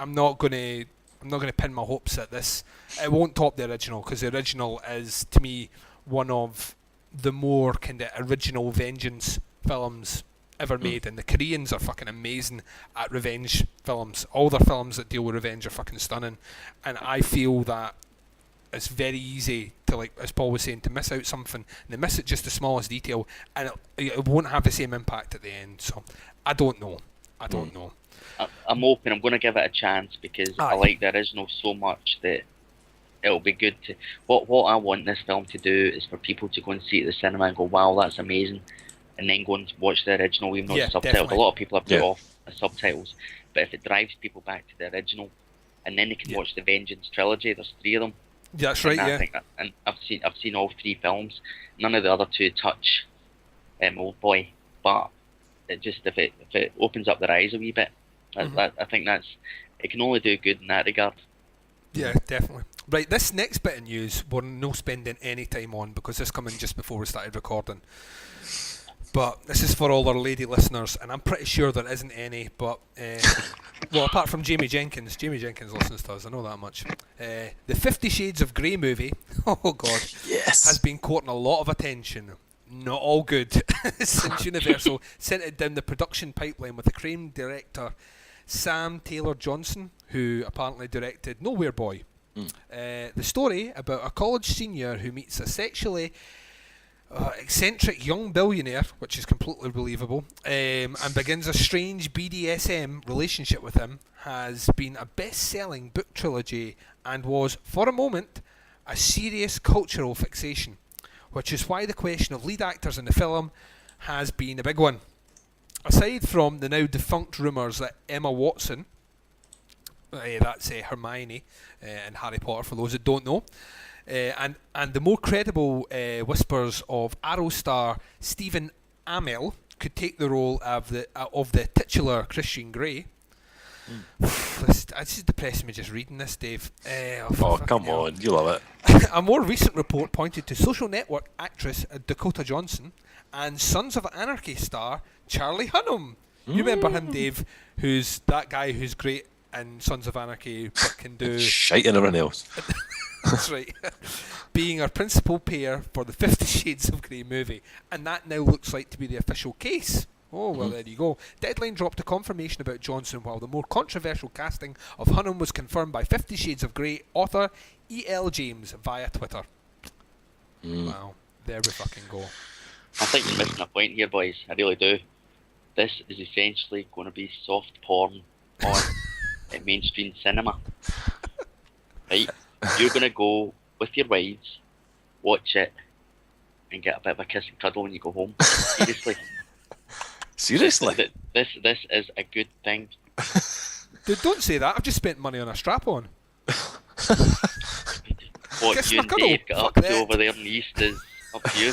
going to pin my hopes at this. It won't top the original, because the original is, to me, one of the more kind of original vengeance films ever made, and the Koreans are fucking amazing at revenge films. All their films that deal with revenge are fucking stunning, and I feel that it's very easy to, like as Paul was saying, to miss out something, and they miss it just the smallest detail, and it won't have the same impact at the end. So I don't know. I'm hoping. I'm going to give it a chance because I like the original so much that it'll be good to... What I want this film to do is for people to go and see it at the cinema and go, wow, that's amazing, and then go and watch the original even though it's subtitled. Definitely. A lot of people have put off the subtitles, but if it drives people back to the original, and then they can watch the Vengeance trilogy, there's 3 of them. Yeah, that's right, yeah. And I've seen all 3 films. None of the other 2 touch Old Boy, but it just if it opens up their eyes a wee bit, I think it can only do good in that regard. Yeah, definitely. Right, this next bit of news we're no spending any time on because this came in just before we started recording. But this is for all our lady listeners, and I'm pretty sure there isn't any, but well, apart from Jamie Jenkins listens to us, I know that much. The 50 Shades of Grey movie, oh god, has been courting a lot of attention. Not all good, since Universal sent it down the production pipeline with acclaimed director Sam Taylor Johnson, who apparently directed Nowhere Boy. The story about a college senior who meets a sexually eccentric young billionaire, which is completely believable, and begins a strange BDSM relationship with him, has been a best-selling book trilogy and was, for a moment, a serious cultural fixation, which is why the question of lead actors in the film has been a big one. Aside from the now defunct rumours that Emma Watson That's Hermione in Harry Potter, for those that don't know. And the more credible whispers of Arrow star Stephen Amell could take the role of the titular Christian Grey. This is depressing me just reading this, Dave. Come on, you love it. A more recent report pointed to Social Network actress Dakota Johnson and Sons of Anarchy star Charlie Hunnam. You remember him, Dave? Who's that guy who's great in Sons of Anarchy but can do shite and everything else. That's right. Being our principal pair for the 50 Shades of Grey movie, and that now looks like to be the official case. Oh, well, there you go. Deadline dropped a confirmation about Johnson, while the more controversial casting of Hunnam was confirmed by 50 Shades of Grey author E.L. James via Twitter. Wow, there we fucking go. I think you're missing a point here, boys. I really do. This is essentially going to be soft porn on mainstream cinema. Right? You're going to go with your wives, watch it, and get a bit of a kiss and cuddle when you go home. Seriously. Seriously? This is a good thing. Dude, don't say that. I've just spent money on a strap-on. What Kiss you and and cuddle. Dave get up Fuck to that. over there in the east is up to you.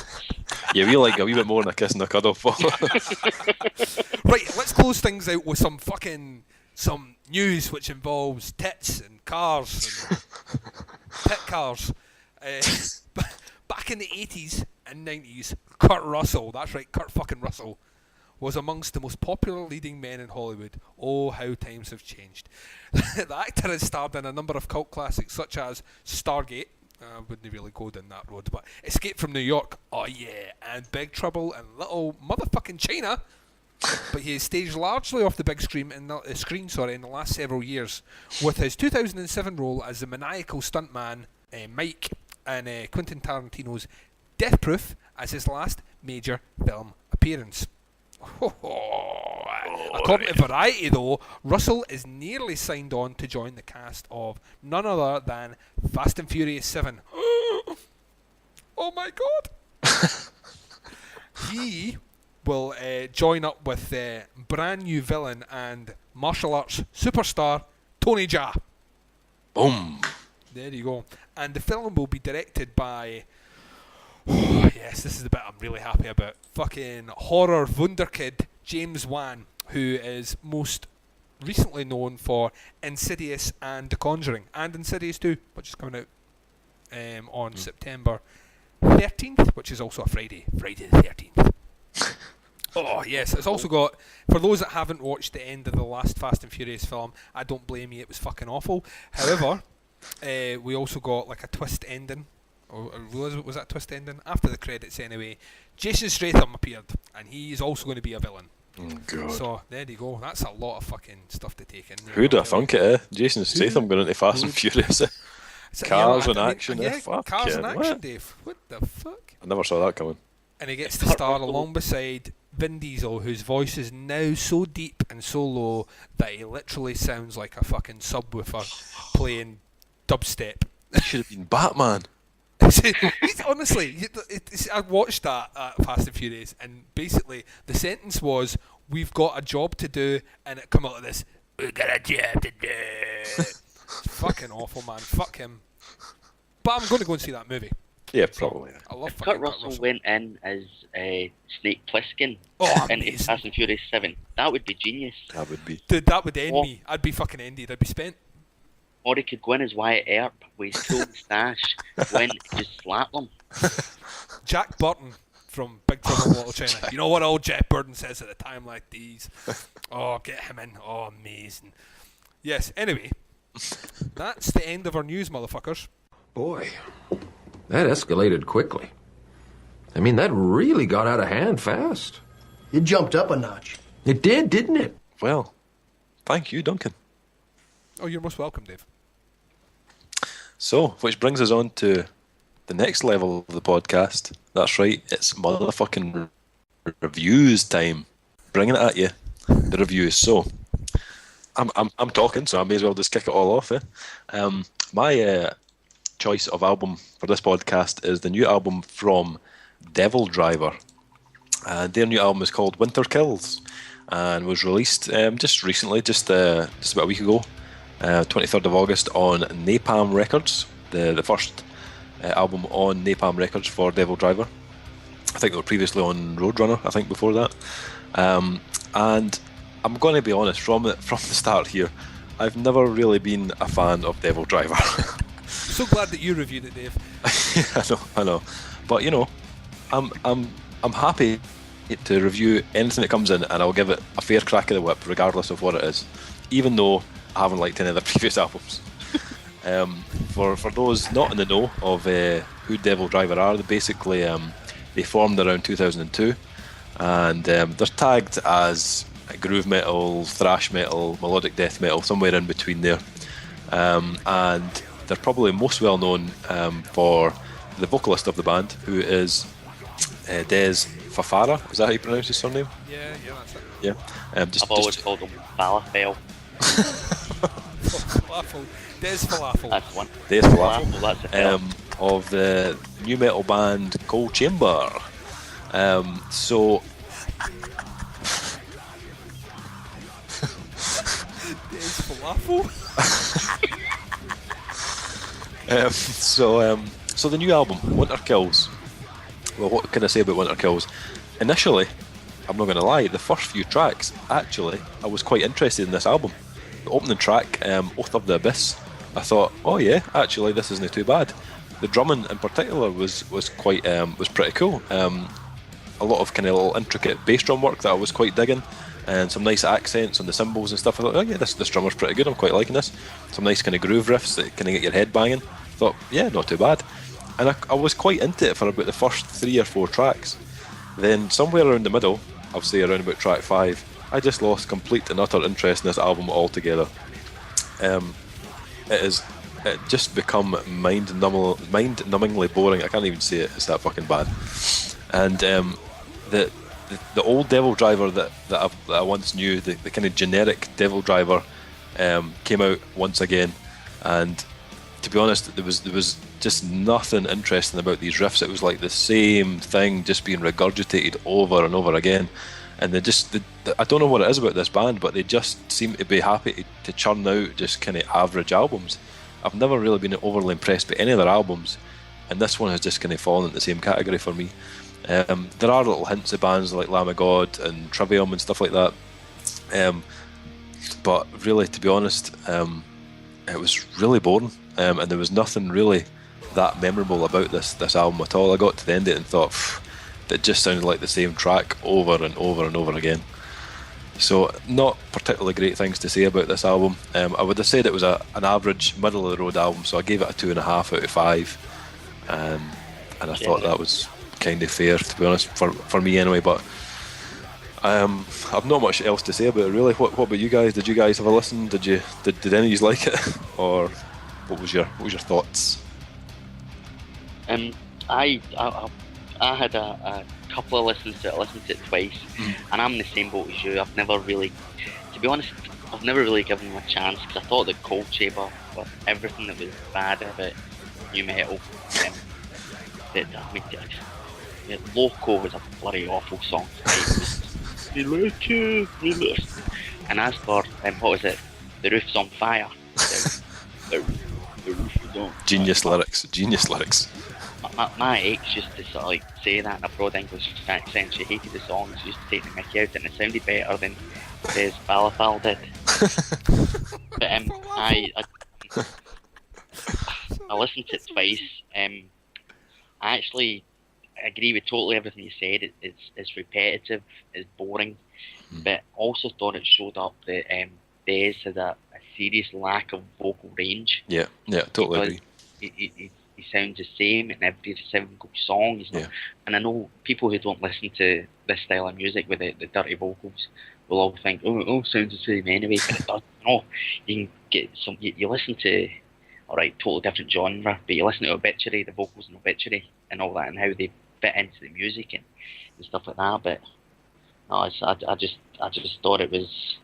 Yeah, we like a wee bit more than a kiss and a cuddle. Right, let's close things out with some news which involves tits and cars and pit cars. Back in the 80s and 90s, Kurt Russell, that's right, Kurt fucking Russell, was amongst the most popular leading men in Hollywood. Oh, how times have changed. The actor has starred in a number of cult classics such as Stargate, I wouldn't really go down that road, but Escape from New York, oh yeah, and Big Trouble in Little Motherfucking China. But he has staged largely off the big screen in the last several years, with his 2007 role as the maniacal stuntman Mike in Quentin Tarantino's Death Proof as his last major film appearance. According to Variety, though, Russell is nearly signed on to join the cast of none other than Fast and Furious 7. Oh my god! He will join up with brand new villain and martial arts superstar Tony Jaa. Boom. There you go. And the film will be directed by... Oh, yes, this is the bit I'm really happy about. Fucking horror wunderkid James Wan, who is most recently known for Insidious and The Conjuring, and Insidious 2, which is coming out on September 13th, which is also a Friday the 13th. Oh, yes, it's also got, for those that haven't watched the end of the last Fast and Furious film, I don't blame you, it was fucking awful. However, we also got like a twist ending. Or was that twist ending? After the credits anyway, Jason Statham appeared, and he's also going to be a villain. Oh, God. So, there you go. That's a lot of fucking stuff to take in. Who'd have thunk it, eh? Jason Statham going into Fast and Furious. Cars and action. Yeah, Fuck cars yeah, and action, what? Dave. What the fuck? I never saw that coming. And he gets to star along beside Vin Diesel, whose voice is now so deep and so low that he literally sounds like a fucking subwoofer playing dubstep. He should have been Batman. He's honestly, I watched that Fast and Furious, and basically the sentence was, "We've got a job to do," and it come out of this, "We got a job to do." It's fucking awful, man. Fuck him. But I'm going to go and see that movie. Yeah, probably. I love If fucking Kurt Russell went in as Snake Plissken in amazing. Fast and Furious 7, that would be genius. That would be. Dude, that would end me. I'd be fucking ended. I'd be spent. Or he could go in as Wyatt Earp with his cool moustache, win, just slap them. Jack Burton from Big Trouble in Little China. You know what old Jack Burton says at a time like these? Oh, get him in. Oh, amazing. Yes, anyway, that's the end of our news, motherfuckers. Boy, that escalated quickly. I mean, that really got out of hand fast. It jumped up a notch. It did, didn't it? Well, thank you, Duncan. Oh, you're most welcome, Dave. So, which brings us on to the next level of the podcast. That's right, it's motherfucking reviews time. Bringing it at you, the reviews. So, I'm talking, so I may as well just kick it all off. My choice of album for this podcast is the new album from Devildriver. Their new album is called Winter Kills and was released just recently, just about a week ago. 23rd of August on Napalm Records, the first album on Napalm Records for Devildriver. I think they were previously on Roadrunner, I think, before that. And I'm going to be honest, from the start here, I've never really been a fan of Devildriver. So glad that you reviewed it, Dave. I know. But you know, I'm happy to review anything that comes in, and I'll give it a fair crack of the whip, regardless of what it is, even though I haven't liked any of the previous albums. For those not in the know of who Devildriver are, they formed around 2002, and they're tagged as groove metal, thrash metal, melodic death metal, somewhere in between there. And they're probably most well known for the vocalist of the band, who is Des Fafara. Is that how you pronounce his surname? Yeah, that's it. Yeah. I've always called him Falafel. Falafel. Des Falafel. That's one. Des Falafel. That's a fella. Of the new metal band Cold Chamber. So Des Falafel. So the new album, Winter Kills. Well, what can I say about Winter Kills? Initially, I'm not going to lie, the first few tracks, actually, I was quite interested in this album. The opening track, Oath of the Abyss, I thought, oh yeah, actually this isn't too bad. The drumming in particular was pretty cool. A lot of kind of little intricate bass drum work that I was quite digging, and some nice accents on the cymbals and stuff. I thought, oh yeah, this drummer's pretty good, I'm quite liking this. Some nice kind of groove riffs that kind of get your head banging. Thought, yeah, not too bad. And I was quite into it for about the first 3 or 4 tracks. Then somewhere around the middle, I'll say around about track 5, I just lost complete and utter interest in this album altogether. It just become mind-numbingly boring. I can't even say it, it's that fucking bad. And the old Devildriver that I once knew, the kind of generic Devildriver, came out once again, and to be honest, there was just nothing interesting about these riffs. It was like the same thing just being regurgitated over and over again, and I don't know what it is about this band, but they just seem to be happy to churn out just kind of average albums. I've never really been overly impressed by any of their albums, and this one has just kind of fallen in the same category for me. There are little hints of bands like Lamb of God and Trivium and stuff like that, but really, to be honest, it was really boring, and there was nothing really that memorable about this album at all. I got to the end of it and thought, it just sounded like the same track over and over and over again. So not particularly great things to say about this album. I would have said it was an average, middle of the road album, so I gave it a 2.5 out of 5, and I thought that was kind of fair, to be honest, for me anyway. But I've not much else to say about it really. What about you guys? Did you guys have a listen? Did any of you like it, or what was your thoughts? I had a couple of listens to it. I listened to it twice, and I'm in the same boat as you. I've never really, to be honest, given them a chance, because I thought that Cold Chamber, for everything that was bad about new metal, Loco was a bloody awful song. And as for what was it? The Roof's on Fire. The roof is on. Genius lyrics. My ex used to sort of like say that in a broad English accent. She hated the songs, she used to take the mickey out, and it sounded better than Des Falafel did. But I listened to it twice. I actually agree with totally everything you said. It's repetitive, it's boring, but also thought it showed up that Des has a serious lack of vocal range. Yeah, totally agree. He sounds the same in every single song. He's not, and I know people who don't listen to this style of music with the dirty vocals will all think, oh, sounds the same anyway, but it doesn't. No, you can get some. You listen to, alright, totally different genre, but you listen to Obituary, the vocals in Obituary, and all that, and how they fit into the music and stuff like that. But no, I just thought it was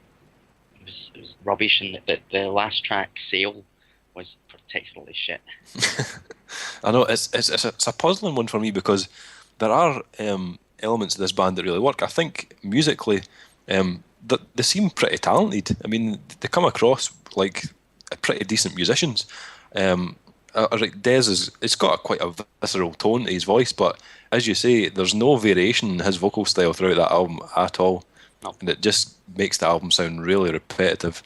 rubbish, and that the last track, Sail, was particularly shit. I know it's a puzzling one for me, because there are elements of this band that really work. I think musically, they seem pretty talented. I mean, they come across like pretty decent musicians. Dez it's got quite a visceral tone to his voice, but as you say, there's no variation in his vocal style throughout that album at all, and it just makes the album sound really repetitive.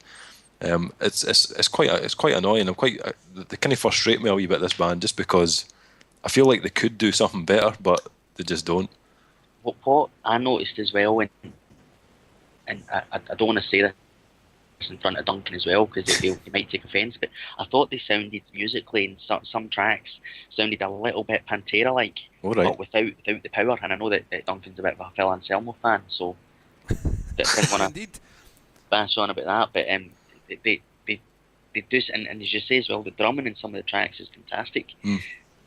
It's quite annoying. They kind of frustrate me a wee bit, this band, just because I feel like they could do something better, but they just don't. What I noticed as well, and I don't want to say this in front of Duncan as well, because he might take offence, but I thought they sounded musically in some tracks sounded a little bit Pantera-like, but without the power. And I know that Duncan's a bit of a Phil Anselmo fan, so didn't want to bash on about that, but they do, and as you say as well, the drumming in some of the tracks is fantastic,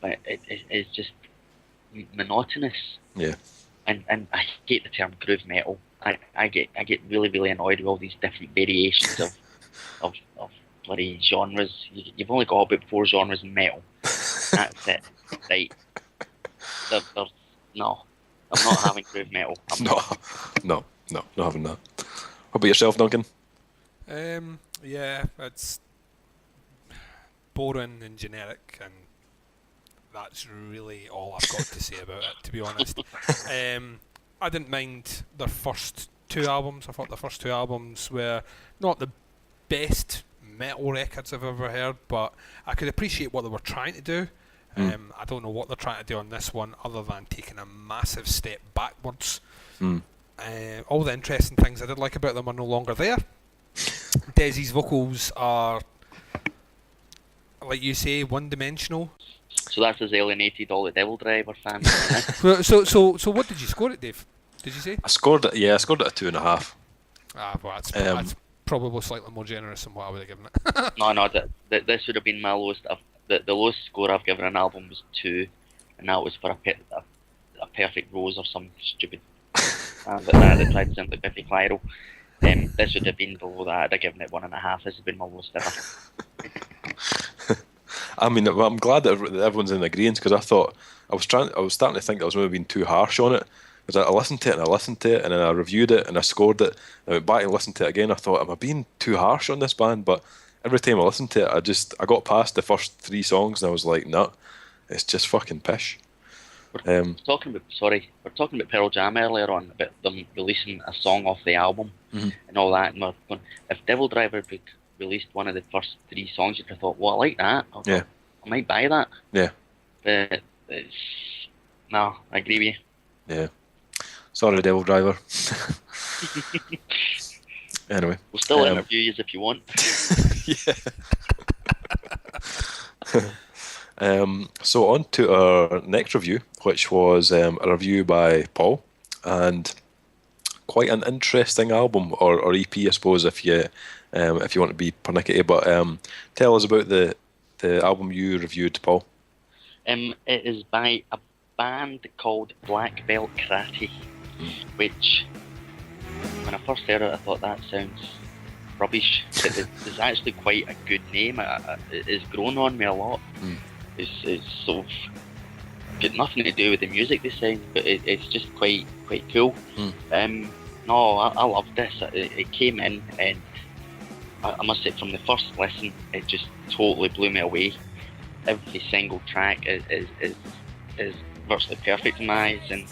but it's just monotonous. Yeah. And I hate the term groove metal. I get really annoyed with all these different variations of bloody genres. You've only got about 4 genres in metal. That's it. Right. No, I'm not having groove metal. No, not having that. What about yourself, Duncan? Yeah, it's boring and generic, and that's really all I've got to say about it, to be honest. I didn't mind their first 2 albums. I thought the first 2 albums were not the best metal records I've ever heard, but I could appreciate what they were trying to do. I don't know what they're trying to do on this one, other than taking a massive step backwards. All the interesting things I did like about them are no longer there. Desi's vocals are, like you say, one-dimensional. So that's as alienated all the Devildriver fans. So what did you score it, Dave? Did you say? I scored it at 2.5. Well, that's probably slightly more generous than what I would have given it. No, this would have been my lowest. The lowest score I've given an album was 2, and that was for a perfect rose or some stupid band that tried to sound like Biffy Clyro. This would have been below that. I'd have given it 1.5. This has been my lowest ever. I mean, I'm glad that everyone's in agreement, because I was starting to think I was maybe being too harsh on it, because I listened to it and then I reviewed it and I scored it. I went back and listened to it again. I thought, am I being too harsh on this band? But every time I listened to it, I got past the first 3 songs and I was like, nah, it's just fucking pish. We're talking about Pearl Jam earlier on, about them releasing a song off the album and all that. And we're going, if Devildriver released one of the first 3 songs, you'd have thought, well, I like that. I might buy that. Yeah. But no, I agree with you. Yeah. Sorry, Devildriver. Anyway. We'll still interview you if you want. Yeah. So on to our next review, which was a review by Paul, and quite an interesting album, or EP, I suppose, if you want to be pernickety. But tell us about the album you reviewed, Paul. It is by a band called Black Belt Karate, which, when I first heard it, I thought that sounds rubbish. It's actually quite a good name. It's grown on me a lot. It's sort of got nothing to do with the music they sing, but it's just quite cool. No, I loved this. It came in, and I must say, from the first listen, it just totally blew me away. Every single track is virtually perfect in my eyes, and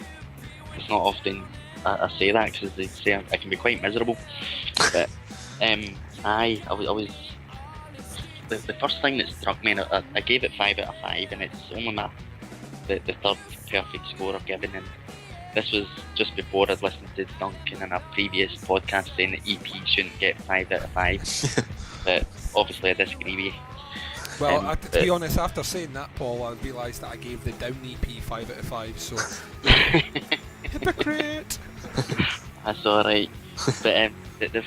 it's not often I say that, because they say I can be quite miserable. But I was the first thing that struck me, and I gave it 5 out of 5, and it's only the 3rd perfect score I've given. And this was just before I'd listened to Duncan in a previous podcast saying that EP shouldn't get 5 out of 5. But obviously I disagree with you. Well, to be honest, after saying that, Paul, I realised that I gave the Down EP 5 out of 5, so... Hypocrite! That's alright. But the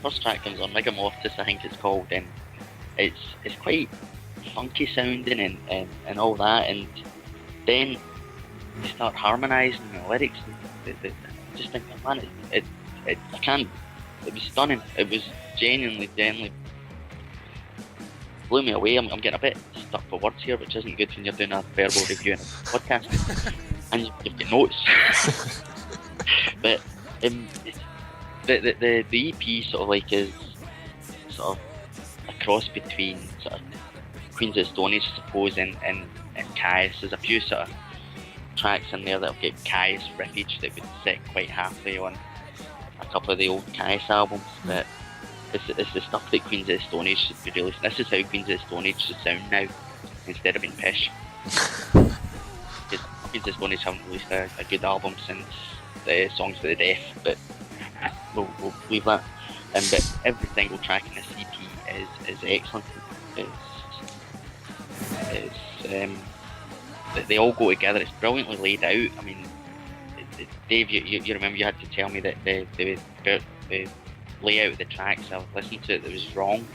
first track comes on, Rigor Mortis, I think it's called, and it's quite funky sounding and all that, and then they start harmonising the lyrics, and just think, man, I can't. It was stunning. It was genuinely blew me away. I'm getting a bit stuck for words here, which isn't good when you're doing a verbal review in a podcast, and you've got notes. But the EP sort of like is sort of a cross between sort of Queens of the Stone Age, I suppose, and Caius. There's a few sort of tracks in there that'll get Caius riffage that would sit quite happily on a couple of the old Caius albums. But it's the stuff that Queens of the Stone Age should be released. This is how Queens of the Stone Age should sound now, instead of being pish. Because Queens of the Stone Age haven't released a good album since the Songs for the Deaf, but we'll leave that. But every single track in this EP is excellent. They all go together. It's brilliantly laid out. I mean, Dave, you remember you had to tell me that the layout of the tracks I was listening to that was wrong,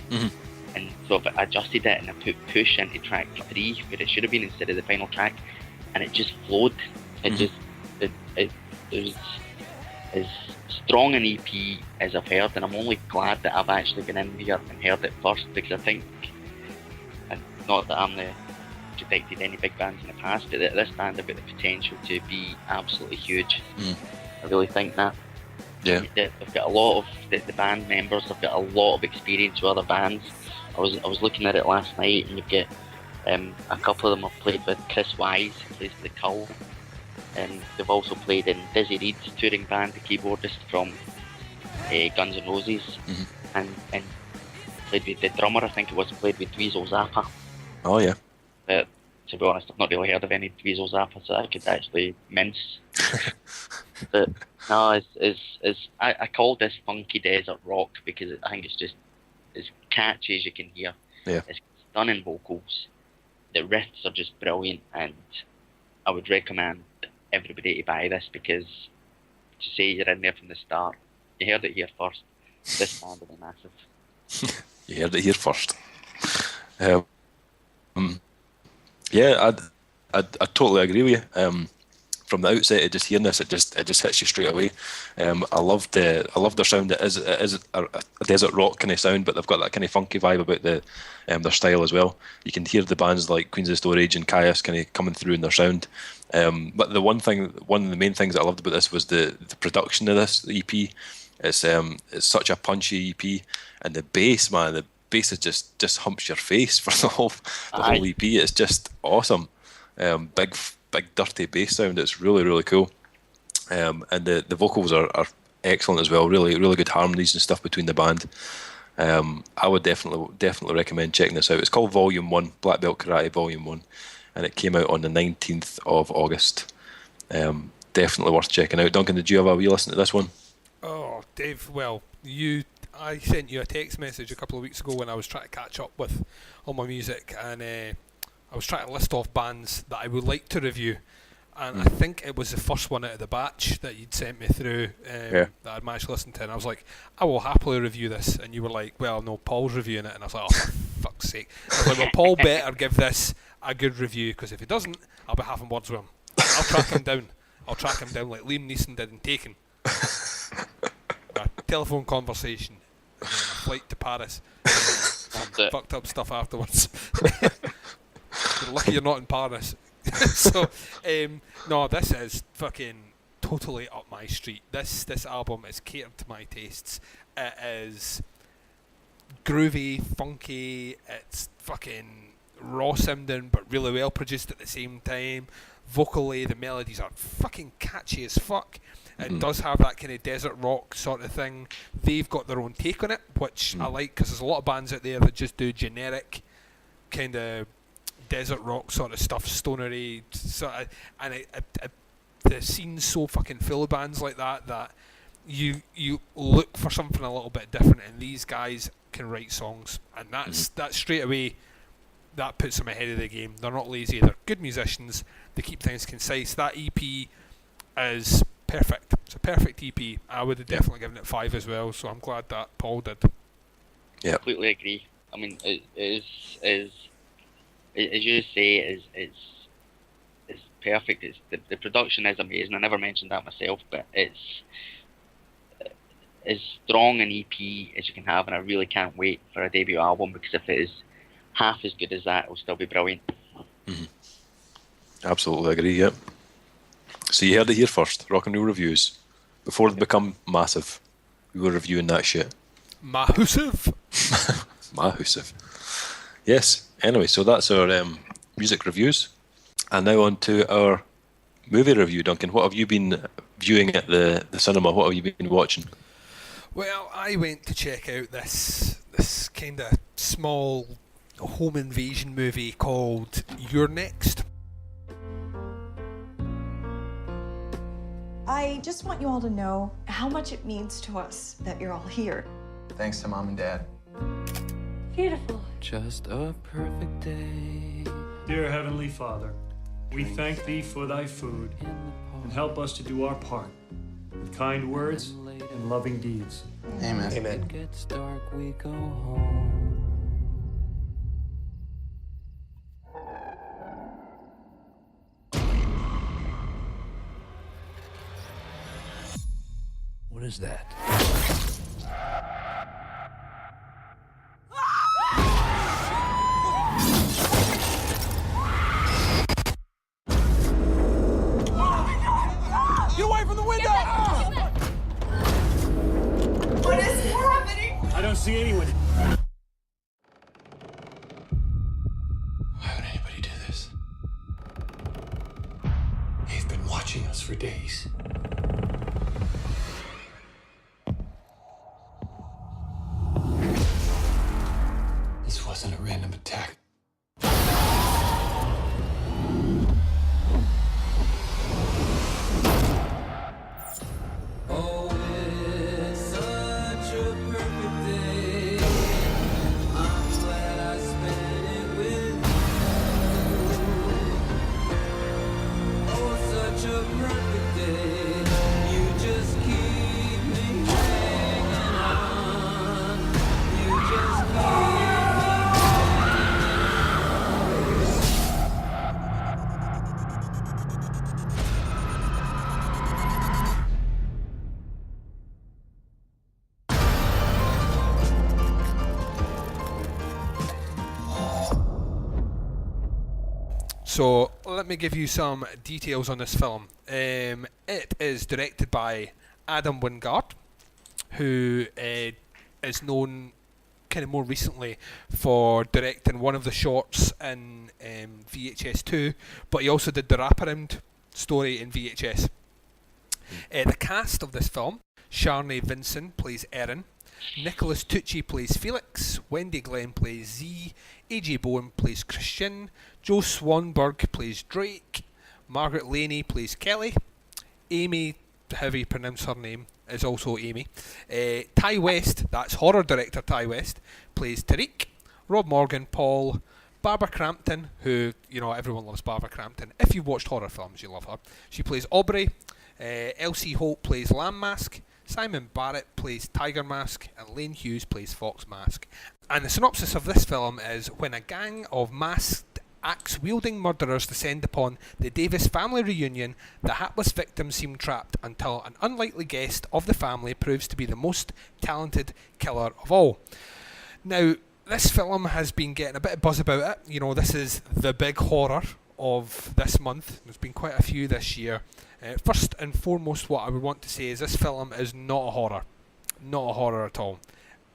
and so I've adjusted it and I put push into track 3 where it should have been instead of the final track, and it just flowed. It was as strong an EP as I've heard, and I'm only glad that I've actually been in here and heard it first, because I think, not that I'm predicted any big bands in the past, but this band have got the potential to be absolutely huge. I really think that. Yeah. They've got a lot of the band members. They've got a lot of experience with other bands. I was looking at it last night, and you've got a couple of them have played with Chris Wise, who plays for the Cull, and they've also played in Dizzy Reed's touring band, the keyboardist from Guns N' Roses, and played with the drummer. I think it was played with Dweezil Zappa. Oh yeah. But to be honest, I've not really heard of any Dweezil Zappa, so I could actually mince. But no, I call this funky desert rock because I think it's just as catchy as you can hear. Yeah. It's stunning vocals. The riffs are just brilliant, and I would recommend everybody to buy this, because to say you're in there from the start, you heard it here first. This band will be massive. You heard it here first. Yeah, I totally agree with you. From the outset, just hearing this, it just hits you straight away. I love their sound. It is a desert rock kind of sound, but they've got that kind of funky vibe about their style as well. You can hear the bands like Queens of the Stone Age and Caius kind of coming through in their sound. But one of the main things that I loved about this was the production of this EP. It's such a punchy EP, and the bass, man, the bass is just humps your face for the whole EP. It's just awesome. Big dirty bass sound. It's really, really cool. And the vocals are excellent as well. Really, really good harmonies and stuff between the band. I would definitely recommend checking this out. It's called Volume 1, Black Belt Karate Volume 1, and it came out on the 19th of August. Definitely worth checking out. Duncan, did you have a wee listen to this one? Oh, Dave, well, I sent you a text message a couple of weeks ago when I was trying to catch up with all my music, and I was trying to list off bands that I would like to review, and I think it was the first one out of the batch that you'd sent me through that I'd managed to listen to, and I was like, I will happily review this, and you were like, well, no, Paul's reviewing it, and I was like, oh, for fuck's sake. I was like, well, Paul better give this a good review, because if he doesn't, I'll be having words with him. I'll track him down. I'll track him down like Liam Neeson did in Taken. A telephone conversation, and then a flight to Paris, and fucked up stuff afterwards. You're lucky you're not in Paris. So, no, this is fucking totally up my street. This album is catered to my tastes. It is groovy, funky. It's fucking raw sounding, but really well produced at the same time. Vocally, the melodies are fucking catchy as fuck. It does have that kind of desert rock sort of thing. They've got their own take on it, which I like, because there's a lot of bands out there that just do generic kind of desert rock sort of stuff, stonery sort of, and the scene's so fucking full of bands like that you look for something a little bit different, and these guys can write songs, and that straight away, that puts them ahead of the game. They're not lazy, they're good musicians, they keep things concise. That EP is perfect. It's a perfect EP. I would have definitely given it 5 as well, so I'm glad that Paul did. Yeah, completely agree. I mean, it is as you say, it's perfect. It's the production is amazing. I never mentioned that myself, but it's as strong an EP as you can have, and I really can't wait for a debut album, because if it is half as good as that, it'll still be brilliant. Absolutely agree. Yeah. So you heard it here first. Rock and Roll Reviews. Before they become massive, we were reviewing that shit. Massive. Mahusive. Yes. Anyway, so that's our music reviews, and now on to our movie review. Duncan, what have you been viewing at the cinema? What have you been watching? Well, I went to check out this kind of small home invasion movie called You're Next. I just want you all to know how much it means to us that you're all here. Thanks to Mom and Dad. Beautiful. Just a perfect day. Dear Heavenly Father, we thank Thee for Thy food, and help us to do our part with kind words and loving deeds. Amen. It gets dark, we go home. What is that? Get away from the window! What is happening? I don't see anyone. Why would anybody do this? They've been watching us for days. This wasn't a random attack. Oh, it's such a perfect day. I'm glad I spent it with you. Oh, such a perfect day. You just keep me hanging on. You just keep me So let me give you some details on this film. It is directed by Adam Wingard, who is known kind of more recently for directing one of the shorts in VHS 2, but he also did the wraparound story in VHS. The cast of this film: Sharnay Vinson plays Erin, Nicholas Tucci plays Felix, Wendy Glenn plays Z, AJ Bowen plays Christian, Joe Swanberg plays Drake, Margaret Laney plays Kelly, Amy, however you pronounce her name, is also Amy, Ty West, that's horror director Ty West, plays Tariq, Rob Morgan, Paul, Barbara Crampton, who, you know, everyone loves Barbara Crampton. If you've watched horror films, you love her. She plays Aubrey, Elsie Holt plays Lamb Mask, Simon Barrett plays Tiger Mask, and Lane Hughes plays Fox Mask. And the synopsis of this film is: when a gang of masked, axe-wielding murderers descend upon the Davis family reunion, the hapless victims seem trapped until an unlikely guest of the family proves to be the most talented killer of all. Now, this film has been getting a bit of buzz about it. You know, this is the big horror of this month. There's been quite a few this year. First and foremost, what I would want to say is this film is not a horror. Not a horror at all.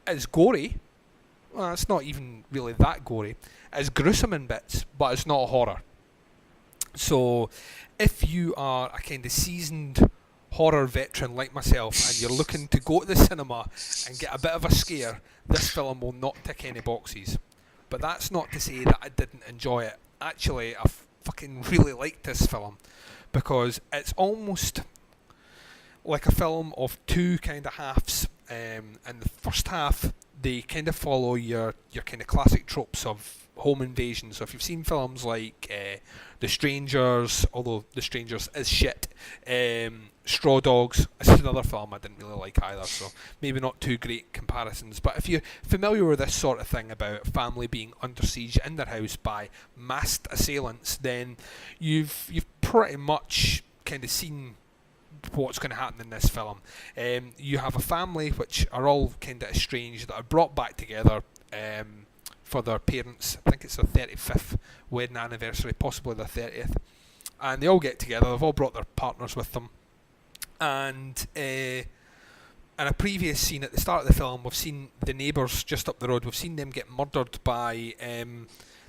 It's gory. Well, it's not even really that gory. It's gruesome in bits, but it's not a horror. So, if you are a kind of seasoned horror veteran like myself and you're looking to go to the cinema and get a bit of a scare, this film will not tick any boxes. But that's not to say that I didn't enjoy it. Actually, I fucking really liked this film because it's almost like a film of two kind of halves. And the first half, they kind of follow your kind of classic tropes of home invasion. So if you've seen films like The Strangers, although The Strangers is shit, Straw Dogs, this is another film I didn't really like either, so maybe not two great comparisons. But if you're familiar with this sort of thing about family being under siege in their house by masked assailants, then you've pretty much kind of seen what's going to happen in this film. You have a family which are all kind of estranged that are brought back together for their parents', I think it's their 35th wedding anniversary, possibly their 30th, and they all get together. They've all brought their partners with them, and in a previous scene at the start of the film, we've seen the neighbours just up the road. We've seen them get murdered by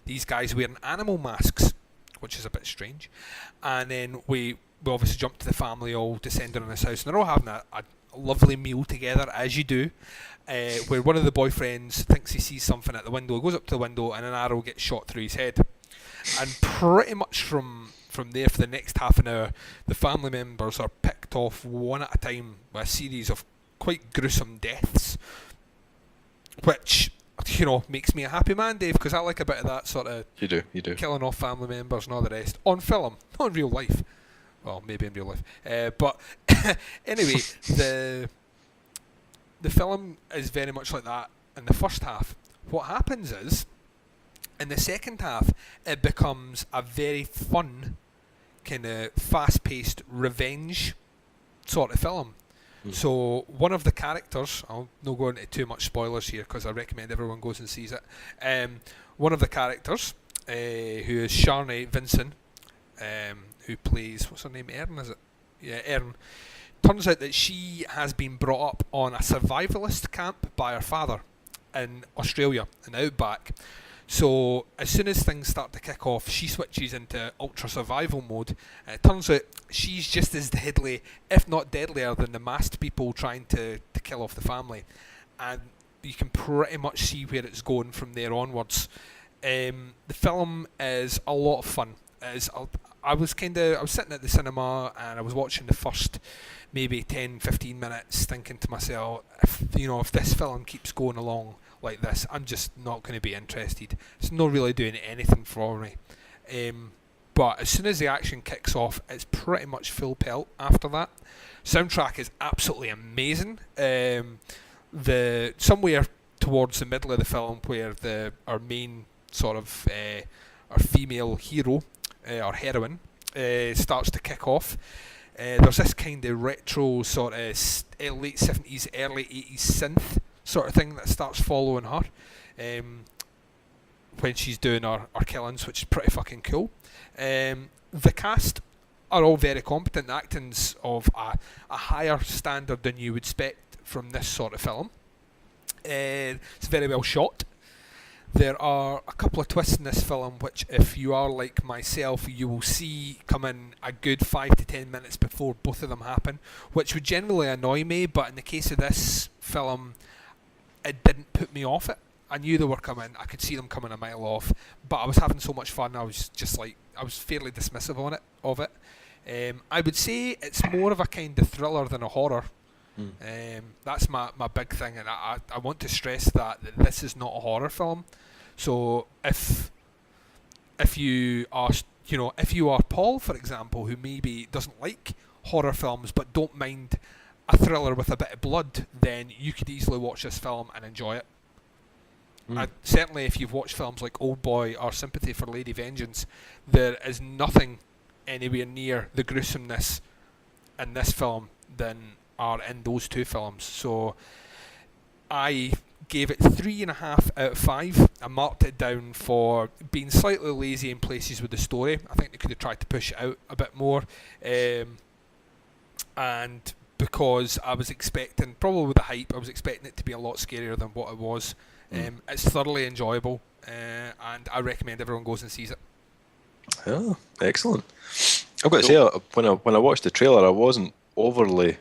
these guys wearing animal masks, which is a bit strange. And then we obviously jump to the family all descending on this house, and they're all having a lovely meal together, as you do, where one of the boyfriends thinks he sees something at the window, goes up to the window, and an arrow gets shot through his head. And pretty much from there, for the next half an hour, the family members are picked off one at a time with a series of quite gruesome deaths, which, you know, makes me a happy man, Dave, because I like a bit of that sort of You do. killing off family members and all the rest on film, not in real life. Well, maybe in real life, but anyway, the film is very much like that in the first half. What happens is, in the second half, it becomes a very fun, kind of fast-paced revenge sort of film. So one of the characters, I'll not go into too much spoilers here because I recommend everyone goes and sees it. One of the characters, who is Sharnay Vinson, who plays, what's her name, Erin, is it? Yeah, Erin. Turns out that she has been brought up on a survivalist camp by her father in Australia, in the outback. So as soon as things start to kick off, she switches into ultra survival mode. It turns out she's just as deadly, if not deadlier, than the masked people trying to kill off the family. And you can pretty much see where it's going from there onwards. The film is a lot of fun. I was sitting at the cinema and I was watching the first maybe 10-15 minutes, thinking to myself, if this film keeps going along like this, I'm just not going to be interested. It's not really doing anything for me. But as soon as the action kicks off, it's pretty much full pelt after that. Soundtrack is absolutely amazing. The somewhere towards the middle of the film, where our main sort of our female hero, our heroine, starts to kick off. There's this kind of retro sort of late 70s, early 80s synth sort of thing that starts following her when she's doing her killings, which is pretty fucking cool. The cast are all very competent. The acting's of a higher standard than you would expect from this sort of film. It's very well shot. There are a couple of twists in this film which, if you are like myself, you will see come in a good 5 to 10 minutes before both of them happen, which would generally annoy me, but in the case of this film, it didn't put me off it. I knew they were coming, I could see them coming a mile off, but I was having so much fun, I was fairly dismissive of it. I would say it's more of a kind of thriller than a horror. That's my big thing, and I want to stress that this is not a horror film. So if you are Paul, for example, who maybe doesn't like horror films but don't mind a thriller with a bit of blood, then you could easily watch this film and enjoy it. And certainly if you've watched films like Old Boy or Sympathy for Lady Vengeance, there is nothing anywhere near the gruesomeness in this film than are in those two films. So I gave it 3.5 out of 5. I marked it down for being slightly lazy in places with the story. I think they could have tried to push it out a bit more, and because I was expecting, probably with the hype, I was expecting it to be a lot scarier than what it was. It's thoroughly enjoyable, and I recommend everyone goes and sees it. Oh, excellent. I've got to say, when I watched the trailer, I wasn't overly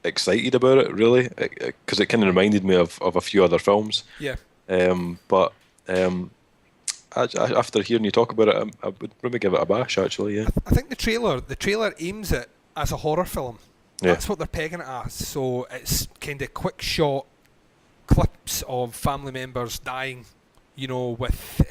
excited about it, really, because it kind of reminded me of a few other films. Yeah. But after hearing you talk about it, I would maybe give it a bash, actually. Yeah. I think the trailer aims it as a horror film. That's what they're pegging it as. So it's kind of quick shot clips of family members dying, with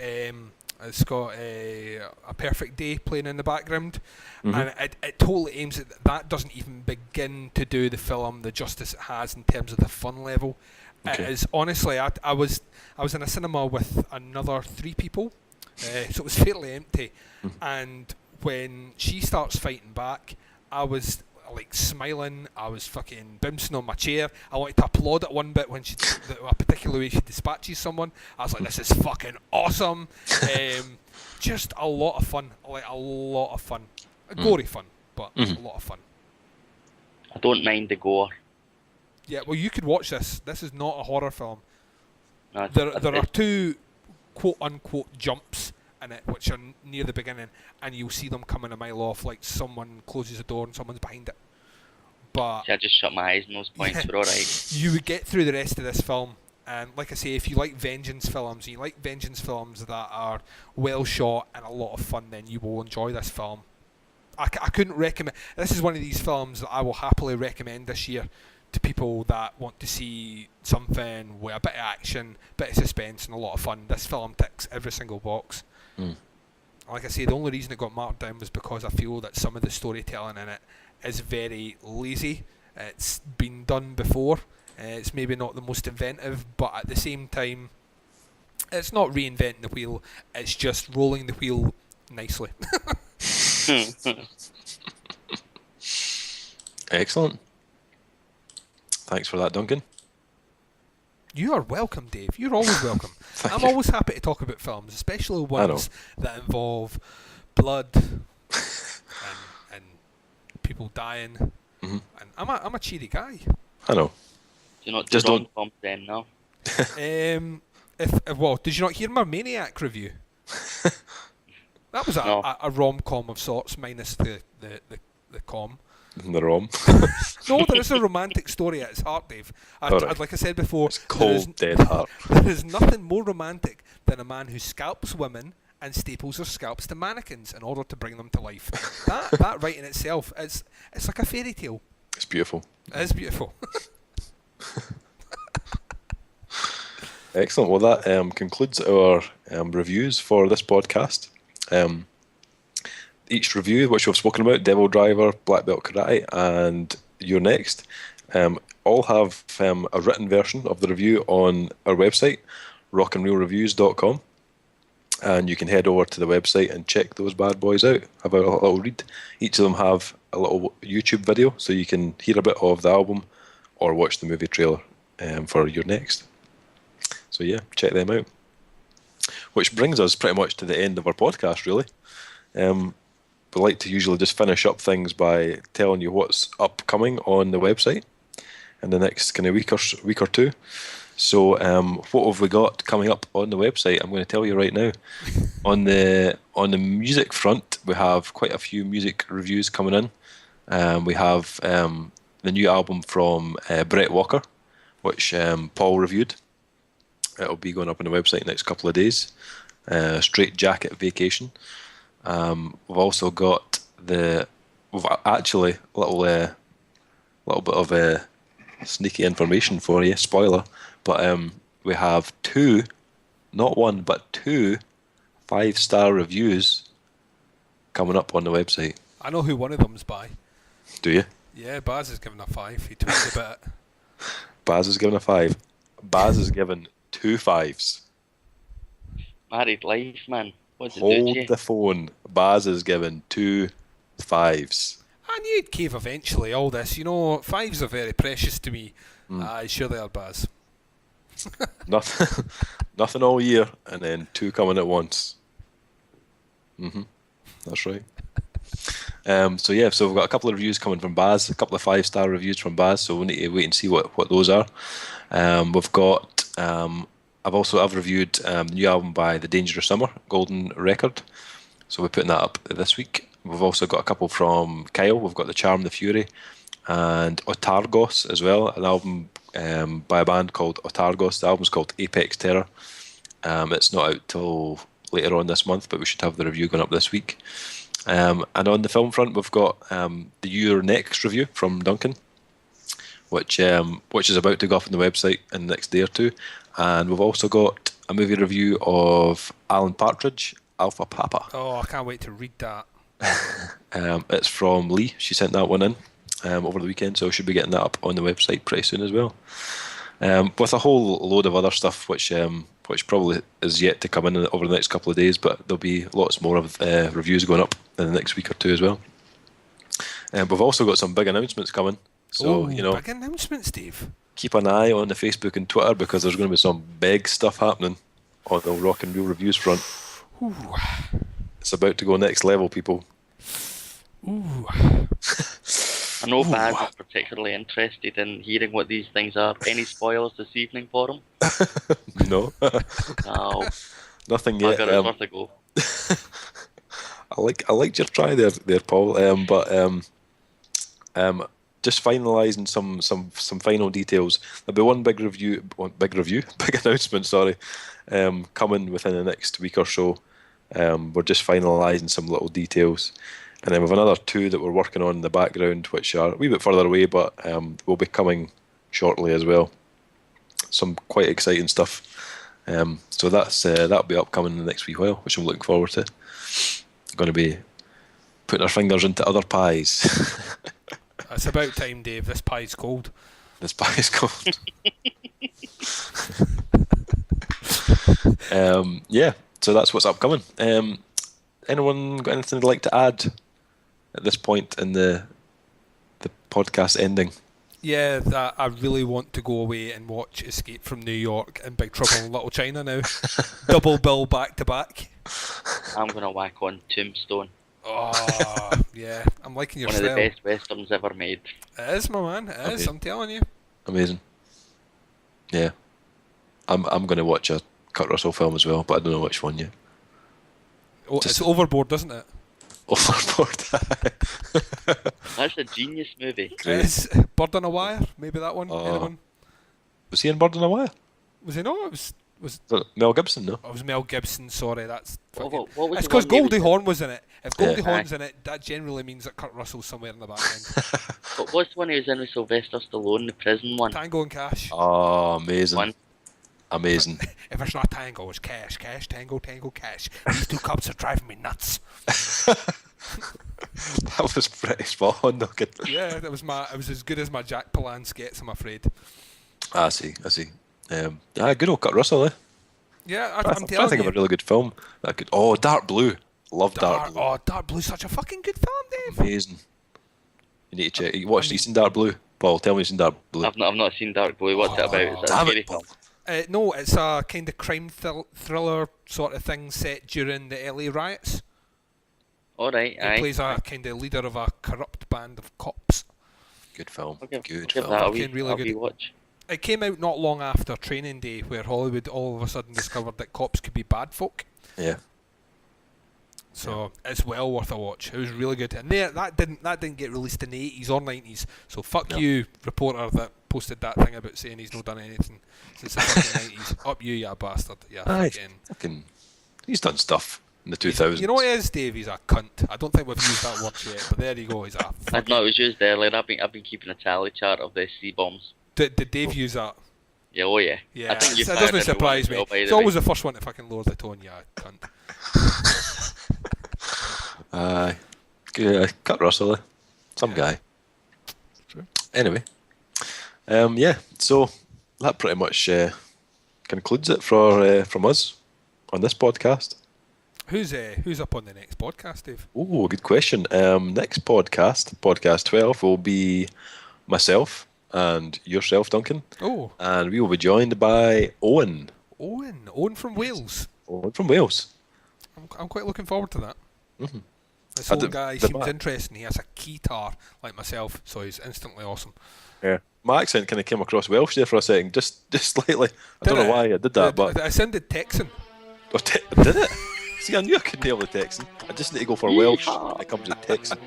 it's got a Perfect Day playing in the background, and it totally aims at that. Doesn't even begin to do the film the justice it has in terms of the fun level. Okay. It is, honestly, I was in a cinema with another 3 people, so it was fairly empty, and when she starts fighting back, I was like smiling, I was fucking bouncing on my chair. I wanted to applaud at one bit when a particular way she dispatches someone. I was like, this is fucking awesome. Just a lot of fun, gory fun, but a lot of fun. I don't mind the gore. Yeah, well, you could watch this. This is not a horror film. No, There are two quote-unquote jumps in it, which are near the beginning, and you'll see them coming a mile off, like someone closes the door and someone's behind it. But See, I just shut my eyes in those points. We're alright. you would get through the rest of this film, and like I say, if you like vengeance films, and you like vengeance films that are well shot and a lot of fun, then you will enjoy this film. I couldn't recommend. This is one of these films that I will happily recommend this year to people that want to see something with a bit of action, bit of suspense, and a lot of fun. This film ticks every single box. Like I say, the only reason it got marked down was because I feel that some of the storytelling in it is very lazy. It's been done before. It's maybe not the most inventive, but at the same time, it's not reinventing the wheel. It's just rolling the wheel nicely. Excellent. Thanks for that, Duncan. You are welcome, Dave. You're always welcome. I'm you. always happy to talk about films, especially ones that involve blood and people dying. Mm-hmm. And I'm a cheery guy. I know. You're not Just just rom-com then, no? Well, did you not hear my Maniac review? That was a rom-com of sorts, minus the com. The rom. No, there is a romantic story at its heart, Dave. Like I said before, It's cold, dead heart. there is nothing more romantic than a man who scalps women and staples their scalps to mannequins in order to bring them to life. That right in itself, it's like a fairy tale. It's beautiful. It is beautiful. Excellent. Well, that concludes our reviews for this podcast. Each review, which we've spoken about, Devildriver, Black Belt Karate, and You're Next, all have a written version of the review on our website, rockandreelreviews.com. And you can head over to the website and check those bad boys out. Have a little read. Each of them have a little YouTube video, so you can hear a bit of the album or watch the movie trailer for Your Next. So yeah, check them out. Which brings us pretty much to the end of our podcast, really. We like to usually just finish up things by telling you what's upcoming on the website in the next kind of week or two. So what have we got coming up on the website? I'm going to tell you right now. On the music front, we have quite a few music reviews coming in. We have the new album from Brett Walker, which Paul reviewed. It'll be going up on the website in the next couple of days. Straight Jacket Vacation. We've also got we've actually a little bit of sneaky information for you, spoiler, but we have two, not one, but two 5-star reviews coming up on the website. I know who one of them's by. Do you? Yeah, Baz is giving a 5. He tweeted about it. Baz is giving a 5. Baz is giving 2 5s. Married life, man. What's it do to Hold you? the phone. Baz is giving 2 5s. I knew he'd cave eventually, all this. You know, 5s are very precious to me. Sure they are, Baz. Nothing all year, and then 2 coming at once. That's right. So we've got a couple of reviews coming from Baz, a couple of 5-star reviews from Baz, so we need to wait and see what those are. We've got I've reviewed the new album by The Dangerous Summer, Golden Record, so we're putting that up this week. We've also got a couple from Kyle. We've got The Charm, The Fury, and Otargos as well, an album by a band called Otargos. The album's called Apex Terror. It's not out till later on this month, but we should have the review going up this week. And on the film front, we've got the Your Next review from Duncan, which is about to go up on the website in the next day or two. And we've also got a movie review of Alan Partridge, Alpha Papa. Oh, I can't wait to read that. It's from Lee. She sent that one in over the weekend, so we should be getting that up on the website pretty soon as well. With a whole load of other stuff, which probably is yet to come in over the next couple of days, but there'll be lots more of reviews going up in the next week or two as well. We've also got some big announcements coming, so big announcements, Steve. Keep an eye on the Facebook and Twitter, because there's going to be some big stuff happening on the Rock and Reel Reviews front. Ooh. It's about to go next level, people. Ooh. I know Baz is particularly interested in hearing what these things are. Any spoilers this evening for him? No. No. Nothing yet. It's worth a go. I liked your try there, Paul. Just finalising some final details. There'll be one big announcement. Sorry, coming within the next week or so. We're just finalising some little details, and then we've another 2 that we're working on in the background, which are a wee bit further away, but will be coming shortly as well. Some quite exciting stuff. So that'll be upcoming in the next wee while, which I'm looking forward to. Going to be putting our fingers into other pies. It's about time, Dave. This pie's cold. This pie's cold. Yeah, so that's what's upcoming. Anyone got anything they'd like to add at this point in the podcast ending? Yeah, that I really want to go away and watch Escape from New York and Big Trouble in Little China now. Double bill back to back. I'm going to whack on Tombstone. Oh, yeah. I'm liking your One style. of the best westerns ever made. It is, my man. It is, I'm telling you. Amazing. Yeah. I'm going to watch a Kurt Russell film as well, but I don't know which one yet. Oh, it's Overboard, doesn't it? Overboard. That's a genius movie. It's Bird on a Wire. Maybe that one. Anyone? Was he in Bird on a Wire? Was he not? It was Mel Gibson, no? Oh, it was Mel Gibson, sorry, that's fucking... What was it's the because one he Goldie was Hawn was in it. If Goldie Yeah. Hawn's in it, that generally means that Kurt Russell's somewhere in the back end. But what's the one he was in with Sylvester Stallone, the prison one? Tango and Cash. Oh, amazing. One. Amazing. If it's not tango, it's cash. Cash, tango, tango, cash. These 2 cups are driving me nuts. That was pretty spot on, Duncan. Yeah, it was as good as my Jack Palance gets, I'm afraid. I see. Good old Kurt Russell, eh? Yeah, I'm I'm trying to telling think you. of a really good film. Dark Blue. Love Dark Blue. Oh, Dark Blue's such a fucking good film, Dave. Amazing. You need to check. You seen Dark Blue? Paul, tell me you've seen Dark Blue. I've not seen Dark Blue. What's it about? Is it a Damn scary it, film? Paul. No, it's a kind of crime thriller sort of thing set during the LA riots. Alright, He plays a kind of leader of a corrupt band of cops. Good film. I'll give Good that film. a Fucking really good. watch. It came out not long after Training Day, where Hollywood all of a sudden discovered that cops could be bad folk. Yeah. So it's well worth a watch. It was really good, and that didn't get released in the 80s or 90s. So fuck you, reporter that posted that thing about saying he's not done anything since the fucking 90s. Up you bastard. Yeah, Fucking. He's done stuff in the 2000s. You know what it is, Dave? He's a cunt. I don't think we've used that word yet, but there you go. He's a. It was used earlier. I've been keeping a tally chart of the C-bombs. Did Dave use that? Yeah, oh yeah. Yeah, I think it doesn't surprise me. It's always the first one to fucking lower the tone, yeah, cunt. Kurt Russell, some guy. True. Anyway, so that pretty much concludes it from us on this podcast. Who's up on the next podcast, Dave? Oh, good question. Next podcast 12, will be myself and yourself, Duncan. Oh. And we will be joined by Owen. Owen from Wales. Owen from Wales. I'm quite looking forward to that. Mm-hmm. This old guy seems interesting. He has a keytar like myself, so he's instantly awesome. Yeah. My accent kind of came across Welsh there for a second, just slightly. I don't know why I did that, but I sounded Texan. Oh, did it? See, I knew I could nail the Texan. I just need to go for Welsh. It comes with Texan.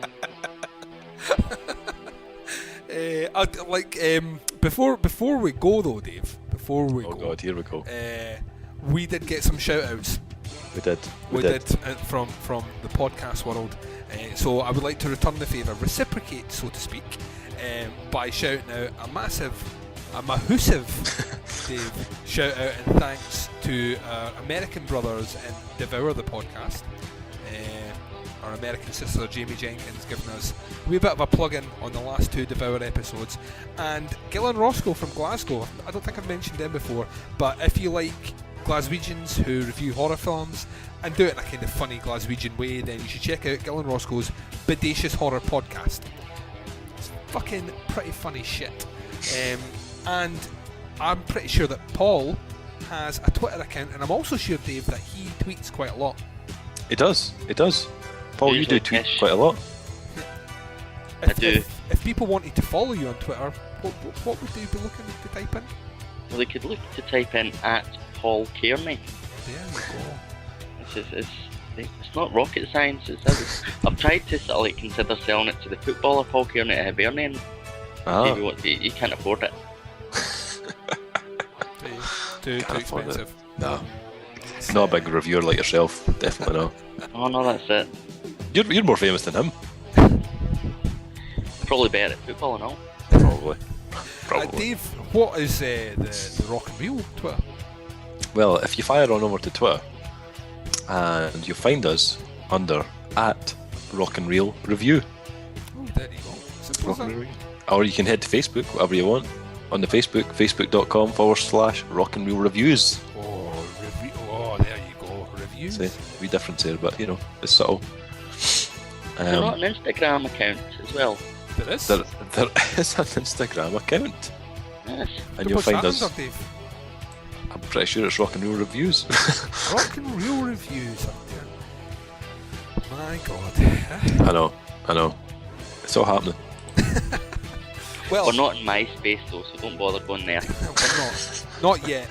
Before we go though, Dave. Before we go. Oh God, here we go. We did get some shout-outs. We did from the podcast world. So I would like to return the favour, reciprocate, so to speak, by shouting out a massive Dave shout out and thanks to our American brothers and Devour the podcast. Our American sister Jamie Jenkins giving us a wee bit of a plug-in on the last 2 Devour episodes, and Gillen Roscoe from Glasgow. I don't think I've mentioned them before, but if you like Glaswegians who review horror films and do it in a kind of funny Glaswegian way, then you should check out Gillen Roscoe's Bodacious Horror Podcast. It's fucking pretty funny shit. And I'm pretty sure that Paul has a Twitter account, and I'm also sure, Dave, that he tweets quite a lot. It does. Paul, you do tweet quite a lot. I do. if people wanted to follow you on Twitter, what would they be looking to type in? Well, they could look to type in at Paul Kearney. There you go. It's not rocket science. I've tried to sort of like consider selling it to the footballer Paul Kearney at Hibernian. He can't afford it. Too expensive. No. Not a big reviewer like yourself. Definitely not. Oh no, that's it. You're more famous than him. Probably better at football and all. Probably. Dave, what is the Rock and Reel Twitter? Well, if you fire on over to Twitter, and you'll find us under at Rock and Reel Review. Oh, there you go. Simple as that. Or you can head to Facebook, whatever you want. On the Facebook, facebook.com/Rock and Reel Reviews. Oh, there you go. Reviews. See, wee difference there, but you know, it's subtle. There's not an Instagram account as well. There is. There is an Instagram account. Yes. And you'll find us. Dave? I'm pretty sure it's Rock and Reel Reviews. Rock and Reel Reviews up there. My God. I know. It's all happening. Well, we're not in MySpace though, so don't bother going there. We're not yet.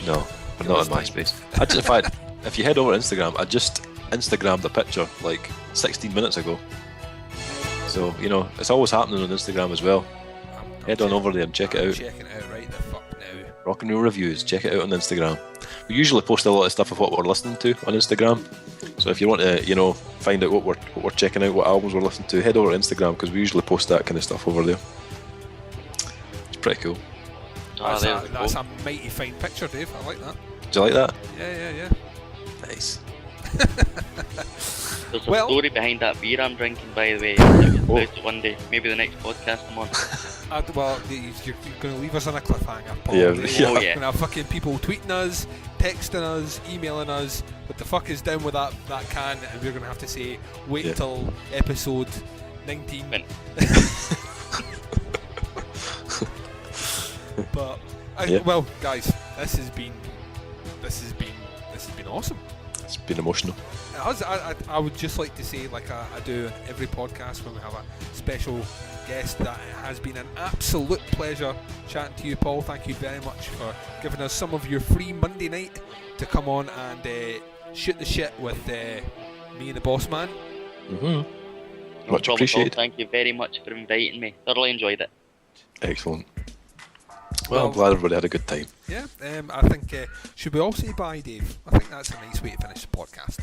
No, we're not on MySpace. In fact, if you head over to Instagram, I just Instagrammed a picture like 16 minutes ago. So, you know, it's always happening on Instagram as well. Head on over there and check it out. Checking it out right the fuck now. Rock and Reel Reviews, check it out on Instagram. We usually post a lot of stuff of what we're listening to on Instagram. So if you want to, you know, find out what we're checking out, what albums we're listening to, head over to Instagram because we usually post that kind of stuff over there. It's pretty cool. That's a mighty fine picture, Dave. I like that. Do you like that? Yeah. Nice. There's a story behind that beer I'm drinking, by the way. About it one day, maybe the next podcast I'm on. Well, you're going to leave us on a cliffhanger, Paul. Yeah. Oh, yeah. Going to have fucking people tweeting us, texting us, emailing us. What the fuck is down with that can? And we're going to have to say, wait till episode 19. But well, guys, this has been awesome. It's been emotional. I would just like to say, like I do in every podcast when we have a special guest, that it has been an absolute pleasure chatting to you, Paul. Thank you very much for giving us some of your free Monday night to come on and shoot the shit with me and the boss man. Mm-hmm. Much appreciated. Thank you very much for inviting me. Thoroughly enjoyed it. Excellent. Well, I'm glad everybody had a good time. Yeah, I think, should we all say bye, Dave? I think that's a nice way to finish the podcast.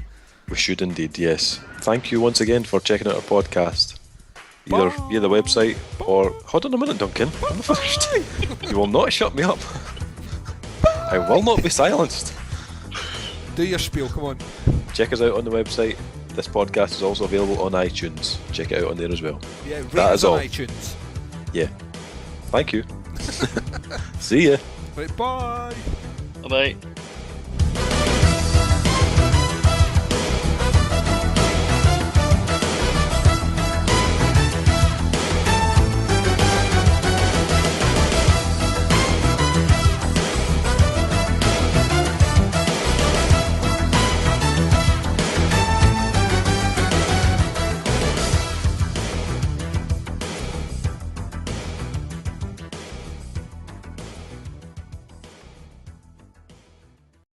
We should indeed, yes. Thank you once again for checking out our podcast. Either via the website or... Hold on a minute, Duncan. I'm first. You will not shut me up. I will not be silenced. Do your spiel, come on. Check us out on the website. This podcast is also available on iTunes. Check it out on there as well. Yeah, rate that us is on all. iTunes. Yeah. Thank you. See ya. Right, bye. Bye-bye.